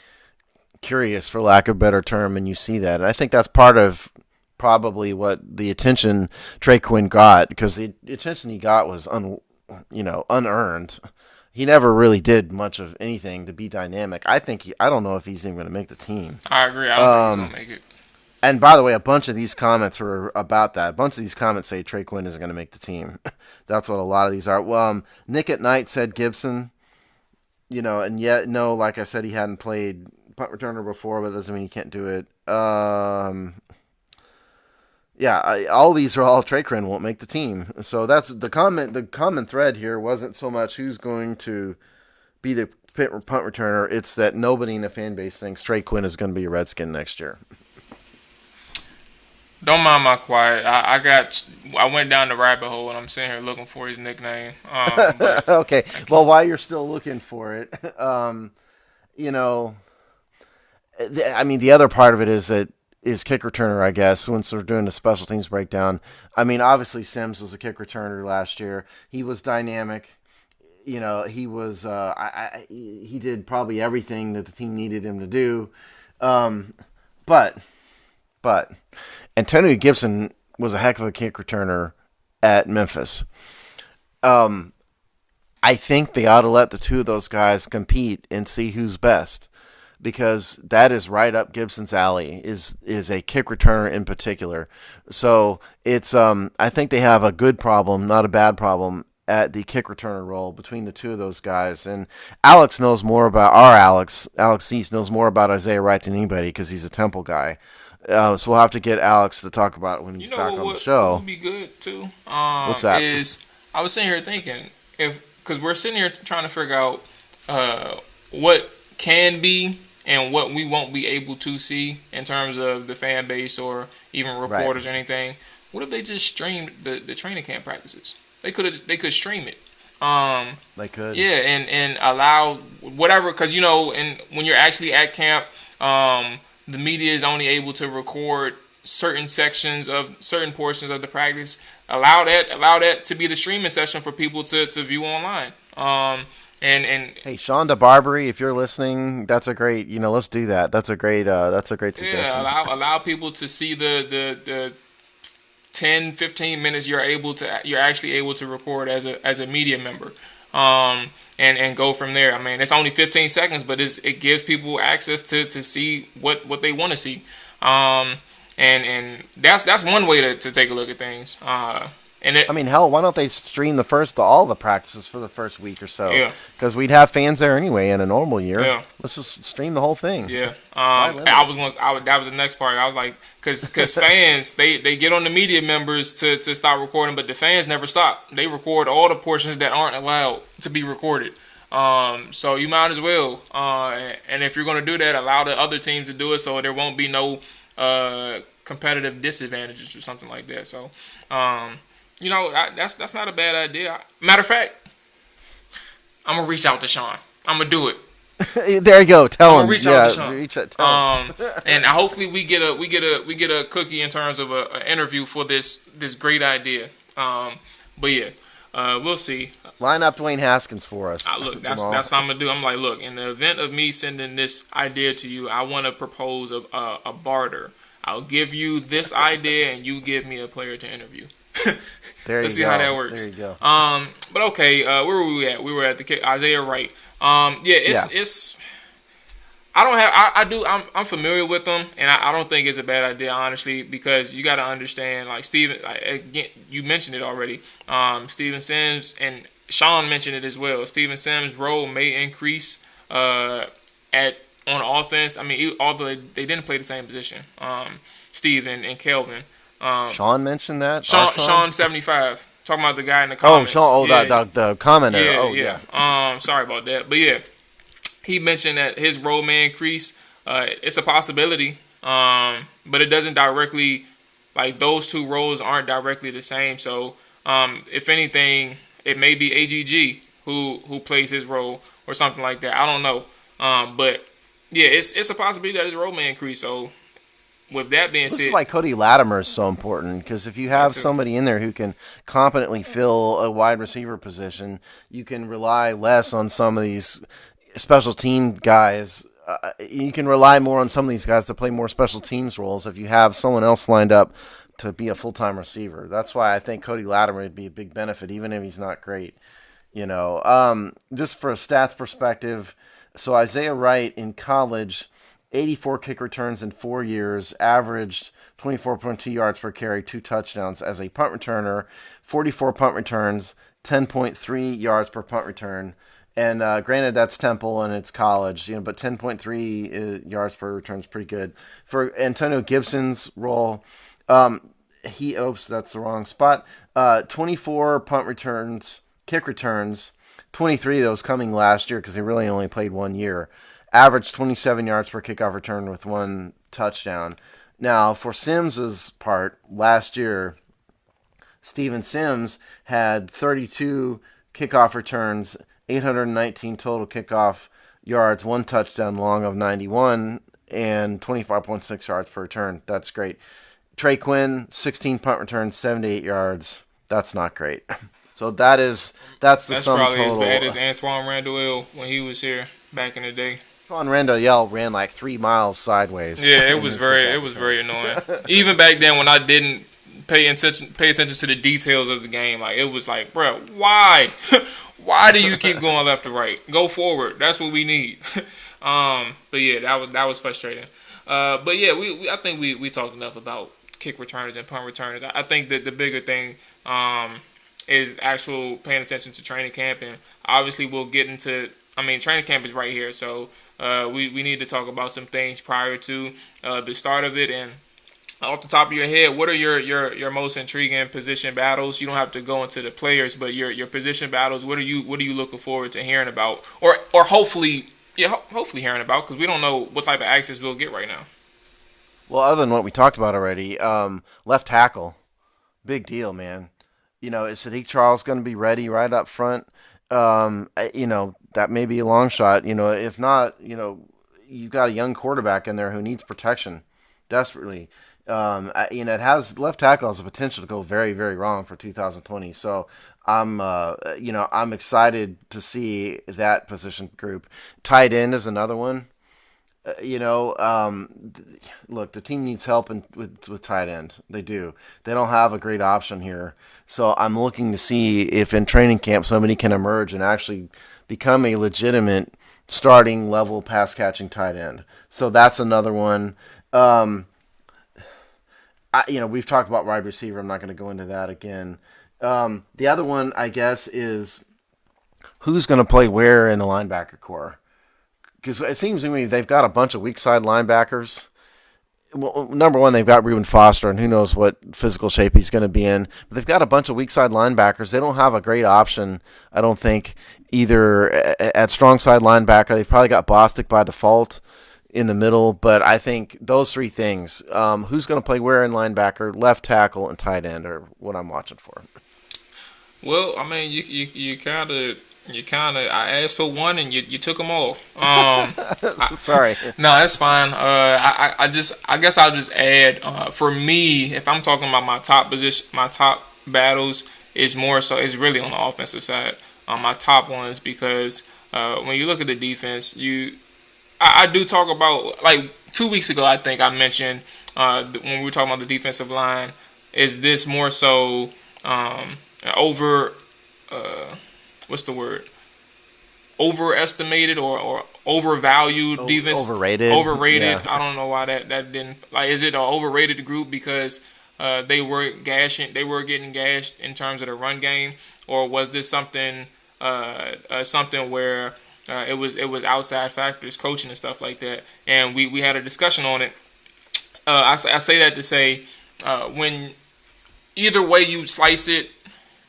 curious, for lack of a better term, and you see that. And I think that's part of probably what the attention Trey Quinn got because the attention he got was unearned. He never really did much of anything to be dynamic. I don't know if he's even going to make the team. I agree. I don't think he's gonna make it. And by the way, a bunch of these comments are about that. A bunch of these comments say Trey Quinn isn't going to make the team. That's what a lot of these are. Well, Nick at Night said Gibson. And yet, no, like I said, he hadn't played punt returner before, but it doesn't mean he can't do it. All these are all Trey Quinn won't make the team. So that's the comment. The common thread here wasn't so much who's going to be the punt returner. It's that nobody in the fan base thinks Trey Quinn is going to be a Redskin next year. Don't mind my quiet. I went down the rabbit hole and I'm sitting here looking for his nickname. Okay. Well, while you're still looking for it, the other part of it is kick returner, I guess, once we're doing the special teams breakdown. I mean, obviously Sims was a kick returner last year. He was dynamic. He was he did probably everything that the team needed him to do. But Antonio Gibson was a heck of a kick returner at Memphis. I think they ought to let the two of those guys compete and see who's best, because that is right up Gibson's alley, is a kick returner in particular. So it's I think they have a good problem, not a bad problem, at the kick returner role between the two of those guys. And Alex knows more about Alex Cease knows more about Isaiah Wright than anybody because he's a Temple guy. So we'll have to get Alex to talk about it when he's back on the show. What would be good too? What's that? I was sitting here thinking, because we're sitting here trying to figure out what can be and what we won't be able to see in terms of the fan base or even reporters or anything. What if they just streamed the training camp practices? They could stream it. They could. Yeah, and allow whatever, because when you're actually at camp, the media is only able to record certain portions of the practice. Allow that to be the streaming session for people to view online. And hey, Sean DeBarbery, if you're listening, that's a great. Let's do that. That's a great suggestion. Yeah, allow people to see the 10, 15 minutes you're actually able to record as a media member. And go from there. I mean, it's only 15 seconds, but it gives people access to see what they want to see. And that's one way to take a look at things. Hell, why don't they stream all the practices for the first week or so? Yeah. Because we'd have fans there anyway in a normal year. Yeah. Let's just stream the whole thing. Yeah. That was the next part. I was like, because fans, they get on the media members to stop recording, but the fans never stop. They record all the portions that aren't allowed to be recorded. So you might as well. And if you're going to do that, allow the other teams to do it so there won't be no competitive disadvantages or something like that. So, that's not a bad idea. Matter of fact, I'm gonna reach out to Sean. I'm gonna do it. There you go. Tell him. Reach out to Sean. And hopefully we get a cookie in terms of an interview for this great idea. But yeah, we'll see. Line up Dwayne Haskins for us. Look, that's what I'm gonna do. I'm like, look, in the event of me sending this idea to you, I want to propose a barter. I'll give you this idea, and you give me a player to interview. Let's see how that works. There you go. But okay, where were we at? We were at the Isaiah Wright. It's. I'm familiar with them, and I don't think it's a bad idea, honestly, because you got to understand, like Steven, again, you mentioned it already. Steven Sims and Sean mentioned it as well. Steven Sims' role may increase on offense. I mean, although they didn't play the same position, Steve and Kelvin. Sean mentioned that. Sean 75, talking about the guy in the comments. Sean. The commenter. Yeah. Sorry about that, but yeah, he mentioned that his role may increase. It's a possibility, but it doesn't directly, like, those two roles aren't directly the same. So, if anything, it may be AGG who plays his role or something like that. I don't know, but yeah, it's a possibility that his role may increase. So, with that being said, this is why Cody Latimer is so important, because if you have somebody in there who can competently fill a wide receiver position, you can rely less on some of these special team guys. You can rely more on some of these guys to play more special teams roles if you have someone else lined up to be a full-time receiver. That's why I think Cody Latimer would be a big benefit, even if he's not great. Just for a stats perspective, so Isaiah Wright in college 84 kick returns in 4 years, averaged 24.2 yards per carry, 2 touchdowns as a punt returner, 44 punt returns, 10.3 yards per punt return. And granted, that's Temple and it's college, but 10.3 yards per return is pretty good. For Antonio Gibson's role, that's the wrong spot. 24 punt returns, kick returns, 23 of those coming last year because he really only played 1 year. Averaged 27 yards per kickoff return with 1 touchdown. Now, for Sims's part, last year, Steven Sims had 32 kickoff returns, 819 total kickoff yards, 1 touchdown, long of 91, and 25.6 yards per return. That's great. Trey Quinn, 16 punt returns, 78 yards. That's not great. So that's the sum total. That's probably as bad as Antoine Randall when he was here back in the day. Antoine Randall ran like 3 miles sideways. Yeah, it was very annoying. Even back then when I didn't pay attention to the details of the game, like it was like, bro, why? Why do you keep going left to right? Go forward. That's what we need. But yeah, that was frustrating. But yeah, I think we talked enough about kick returners and punt returners. I think that the bigger thing is actual paying attention to training camp, and obviously we'll get into. I mean, training camp is right here, so we need to talk about some things prior to the start of it. And off the top of your head, what are your most intriguing position battles? You don't have to go into the players, but your position battles. What are you looking forward to hearing about, or hopefully hearing about, because we don't know what type of access we'll get right now. Well, other than what we talked about already, left tackle, big deal, man. Is Sadiq Charles going to be ready right up front? That may be a long shot. If not, you've got a young quarterback in there who needs protection desperately. It has left tackle has the potential to go very, very wrong for 2020. So I'm excited to see that position group. Tight end is another one. Look, the team needs help with tight end. They do. They don't have a great option here. So I'm looking to see if in training camp somebody can emerge and actually become a legitimate starting level pass catching tight end. So that's another one. We've talked about wide receiver. I'm not going to go into that again. The other one, I guess, is who's going to play where in the linebacker core. Because it seems to me they've got a bunch of weak side linebackers. Well, number one, they've got Reuben Foster, and who knows what physical shape he's going to be in. But they've got a bunch of weak side linebackers. They don't have a great option, I don't think, either at strong side linebacker. They've probably got Bostic by default in the middle. But I think those 3 things, who's going to play where in linebacker, left tackle, and tight end are what I'm watching for. Well, I mean, you kind of. I asked for one and you took them all. Sorry. No, that's fine. I guess I'll just add. For me, if I'm talking about my top position, my top battles is more so. It's really on the offensive side. My top ones because when you look at the defense, I do talk about, like 2 weeks ago. I think I mentioned when we were talking about the defensive line. Is this more so over? What's the word? Overestimated or overvalued defense? Overrated. Yeah. I don't know why that didn't. Like, is it an overrated group because they were getting gashed in terms of the run game, or was this something where it was outside factors, coaching and stuff like that? And we had a discussion on it. I say that to say when either way you slice it,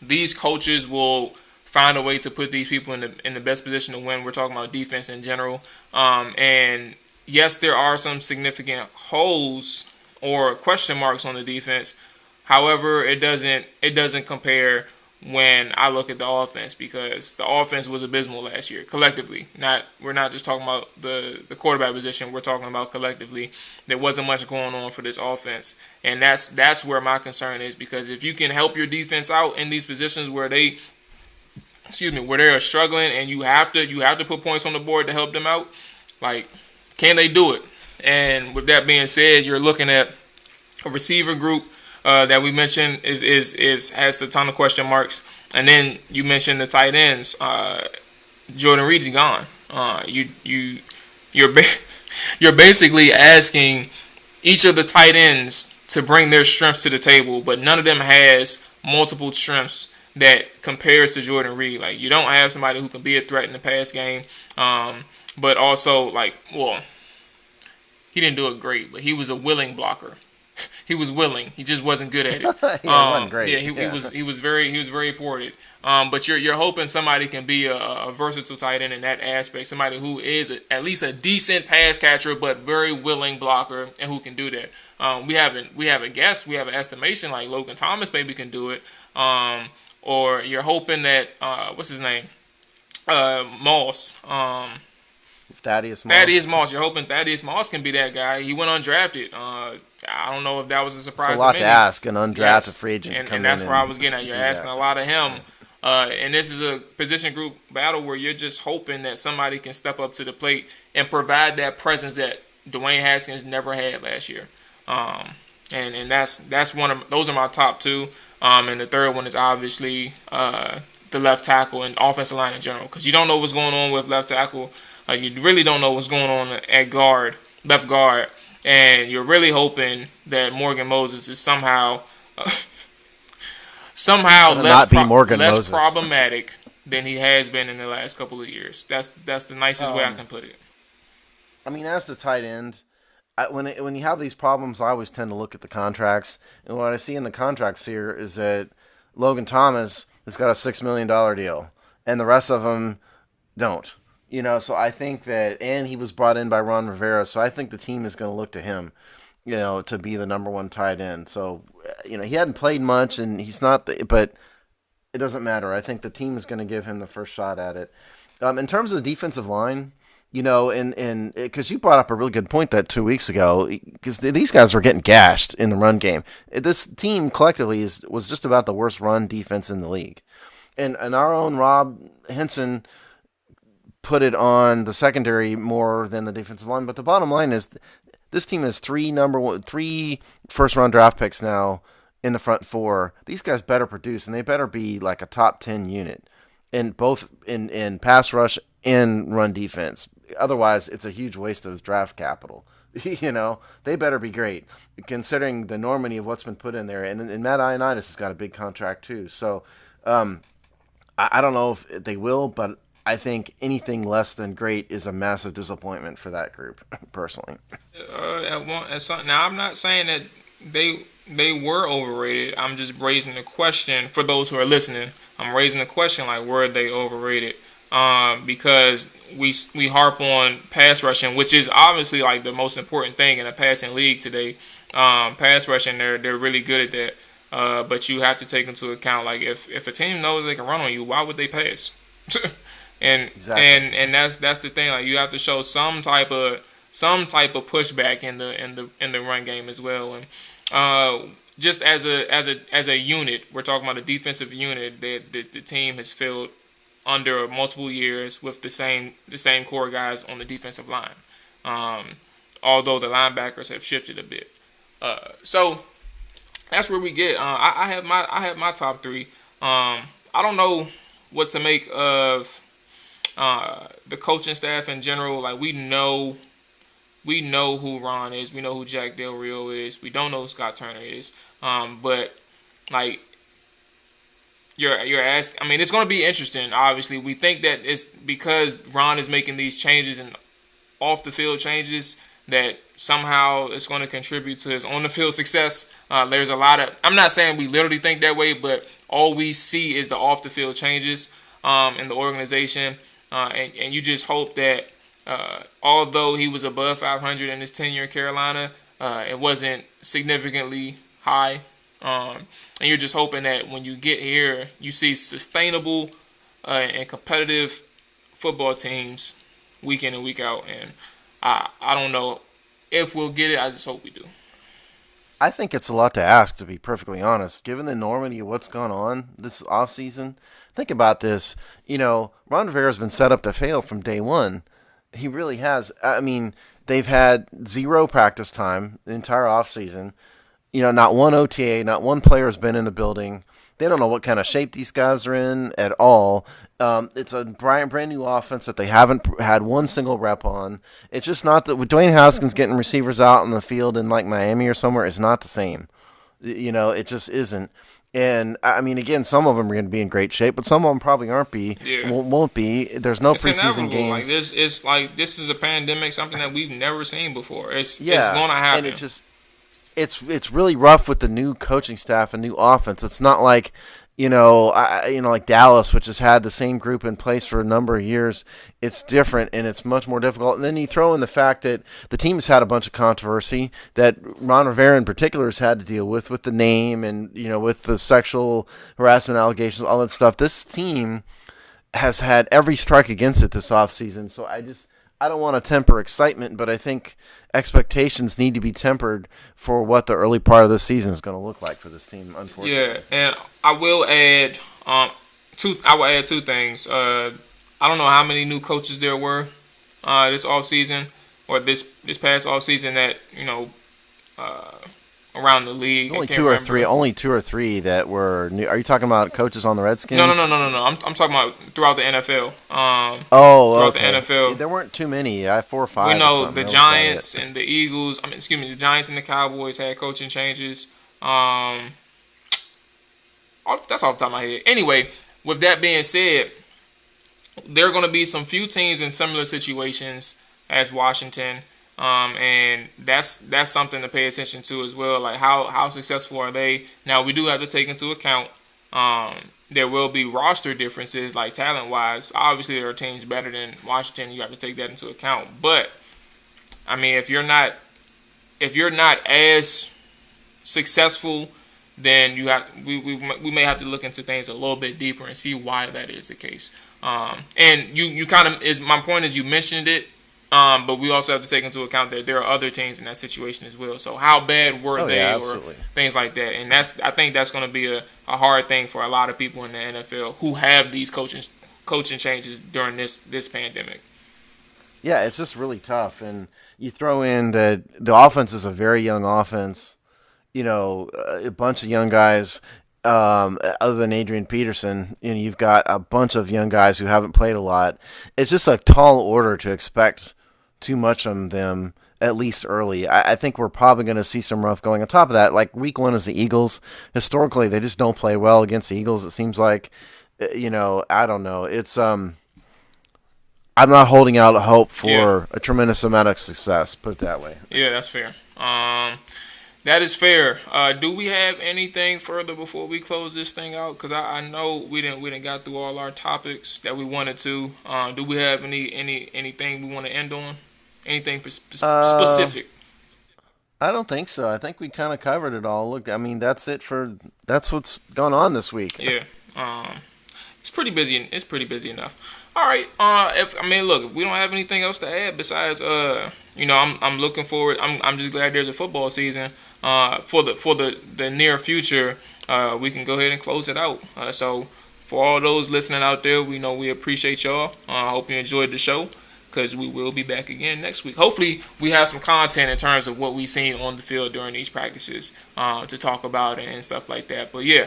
these coaches will find a way to put these people in the best position to win. We're talking about defense in general. And yes, there are some significant holes or question marks on the defense. However, it doesn't compare when I look at the offense, because the offense was abysmal last year collectively. We're not just talking about the quarterback position. We're talking about collectively. There wasn't much going on for this offense, and that's where my concern is, because if you can help your defense out in these positions where they are struggling, and you have to put points on the board to help them out, like, can they do it? And with that being said, you're looking at a receiver group that we mentioned has a ton of question marks, and then you mentioned the tight ends. Jordan Reed's gone. You're basically asking each of the tight ends to bring their strengths to the table, but none of them has multiple strengths that compares to Jordan Reed. Like, you don't have somebody who can be a threat in the pass game, but also, like, well, he didn't do it great, but he was a willing blocker. He was willing. He just wasn't good at it. Yeah, it wasn't great. Yeah, he was very poor at it. But you're hoping somebody can be a versatile tight end in that aspect. Somebody who is at least a decent pass catcher, but very willing blocker, and who can do that. We have a guess. We have an estimation like Logan Thomas maybe can do it. Or you're hoping that what's his name, Moss. Thaddeus Moss. Thaddeus Moss. You're hoping Thaddeus Moss can be that guy. He went undrafted. I don't know if that was a surprise. It's a lot to to ask an undrafted free agent. And that's where I was getting at. You're asking a lot of him. And this is a position group battle where you're just hoping that somebody can step up to the plate and provide that presence that Dwayne Haskins never had last year. And that's one of those are my top two. And the third one is obviously the left tackle and offensive line in general, because you don't know what's going on with left tackle. You really don't know what's going on at left guard, and you're really hoping that Morgan Moses is somehow less problematic than he has been in the last couple of years. That's the nicest way I can put it. I mean, as the tight end, when you have these problems, I always tend to look at the contracts, and what I see in the contracts here is that Logan Thomas has got a $6 million deal, and the rest of them don't. So I think that, and he was brought in by Ron Rivera, so I think the team is going to look to him, to be the number one tight end. So, he hadn't played much, and he's not, but it doesn't matter. I think the team is going to give him the first shot at it. In terms of the defensive line, and because you brought up a really good point that 2 weeks ago, because these guys were getting gashed in the run game. This team collectively was just about the worst run defense in the league. And our own Rob Henson put it on the secondary more than the defensive line. But the bottom line is this team has three first-round draft picks now in the front four. These guys better produce, and they better be like a top 10 unit in both in pass rush and run defense. Otherwise, it's a huge waste of draft capital. They better be great, considering the enormity of what's been put in there. And Matt Ioannidis has got a big contract too. So I don't know if they will, but I think anything less than great is a massive disappointment for that group, personally. Now, I'm not saying that they were overrated. I'm just raising the question for those who are listening. I'm raising the question, like, were they overrated? Because we harp on pass rushing, which is obviously like the most important thing in a passing league today. Pass rushing, they're really good at that. But you have to take into account, like, if a team knows they can run on you, why would they pass? And exactly. and that's the thing. Like, you have to show some type of pushback in the run game as well. And just as a unit, we're talking about a defensive unit that the team has filled under multiple years with the same core guys on the defensive line. Although the linebackers have shifted a bit. So that's where we get. I have my top three. I don't know what to make of the coaching staff in general. Like, we know who Ron is. We know who Jack Del Rio is. We don't know who Scott Turner is. But like, you're asking. I mean, it's going to be interesting. Obviously, we think that it's because Ron is making these changes and off the field changes that somehow it's going to contribute to his on the field success. There's a lot of. I'm not saying we literally think that way, but all we see is the off the field changes in the organization, and you just hope that although he was above 500 in his tenure in Carolina, it wasn't significantly high. And you're just hoping that when you get here, you see sustainable and competitive football teams week in and week out. And I don't know if we'll get it. I just hope we do. I think it's a lot to ask, to be perfectly honest. Given the enormity of what's gone on this offseason, think about this. Ron Rivera's been set up to fail from day one. He really has. I mean, they've had zero practice time the entire offseason. Not one OTA, not one player has been in the building. They don't know what kind of shape these guys are in at all. It's a brand new offense that they haven't had one single rep on. It's just not that with Dwayne Haskins getting receivers out in the field in like Miami or somewhere is not the same. It just isn't. And I mean, again, some of them are going to be in great shape, but some of them probably Yeah. won't be. There's no It's preseason inevitable. Like games. this, it's like this is a pandemic, something that we've never seen before. It's Yeah, gonna and happen. it's really rough with the new coaching staff and new offense. It's not like like Dallas, which has had the same group in place for a number of years. It's different and it's much more difficult. And then you throw in the fact that the team has had a bunch of controversy that Ron Rivera in particular has had to deal with the name and with the sexual harassment allegations, all that stuff. This team has had every strike against it this offseason. So I don't want to temper excitement, but I think expectations need to be tempered for what the early part of the season is going to look like for this team. Unfortunately, Yeah, and I will add two things. I don't know how many new coaches there were this off season or this past off season that around the league. I only can't two or remember. three. Only two or three that were new. Are you talking about coaches on the Redskins? No. I'm talking about throughout the NFL. Oh, Throughout the okay. NFL, There weren't too many. I 4 or 5. we Or know something. the That was about Giants it. and the Eagles. The Giants and the Cowboys had coaching changes. Um, that's off the top of my head. Anyway, with that being said, there are going to be some few teams in similar situations as Washington, and that's something to pay attention to as well. Like how successful are they? Now we do have to take into account there will be roster differences, like talent wise. Obviously, there are teams better than Washington. You have to take that into account. But I mean, if you're not as successful, then we may have to look into things a little bit deeper and see why that is the case. And you kind of is my point is you mentioned it, but we also have to take into account that there are other teams in that situation as well. So how bad were Oh they yeah, or absolutely. things like that? And I think that's going to be a hard thing for a lot of people in the NFL who have these coaching changes during this pandemic. Yeah, it's just really tough. And you throw in that the offense is a very young offense. A bunch of young guys. Other than Adrian Peterson, you've got a bunch of young guys who haven't played a lot. It's just a tall order to expect too much from them, at least early. I think we're probably going to see some rough going. On top of that, like week one is the Eagles. Historically, they just don't play well against the Eagles. It seems like, I don't know. I'm not holding out hope Yeah, for a tremendous amount of success. Put it that way. yeah, that's fair. That is fair. Do we have anything further before we close this thing out? Because I know we didn't got through all our topics that we wanted to. Do we have anything we want to end on? Anything Uh, specific? I don't think so. I think we kind of covered it all. Look, I mean, that's what's gone on this week. Yeah. Um, it's pretty busy. It's pretty busy enough. All right. Look, if we don't have anything else to add besides I'm looking forward. I'm just glad there's a football season. For the near future, we can go ahead and close it out. So for all those listening out there, we appreciate y'all. I hope you enjoyed the show. Because we will be back again next week. Hopefully, we have some content in terms of what we've seen on the field during these practices to talk about and stuff like that. But yeah,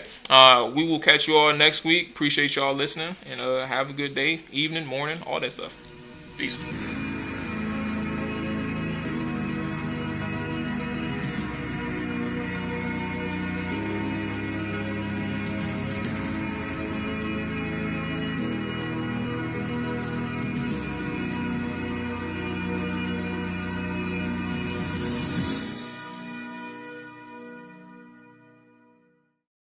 we will catch you all next week. Appreciate y'all listening and have a good day, evening, morning, all that stuff. Peace.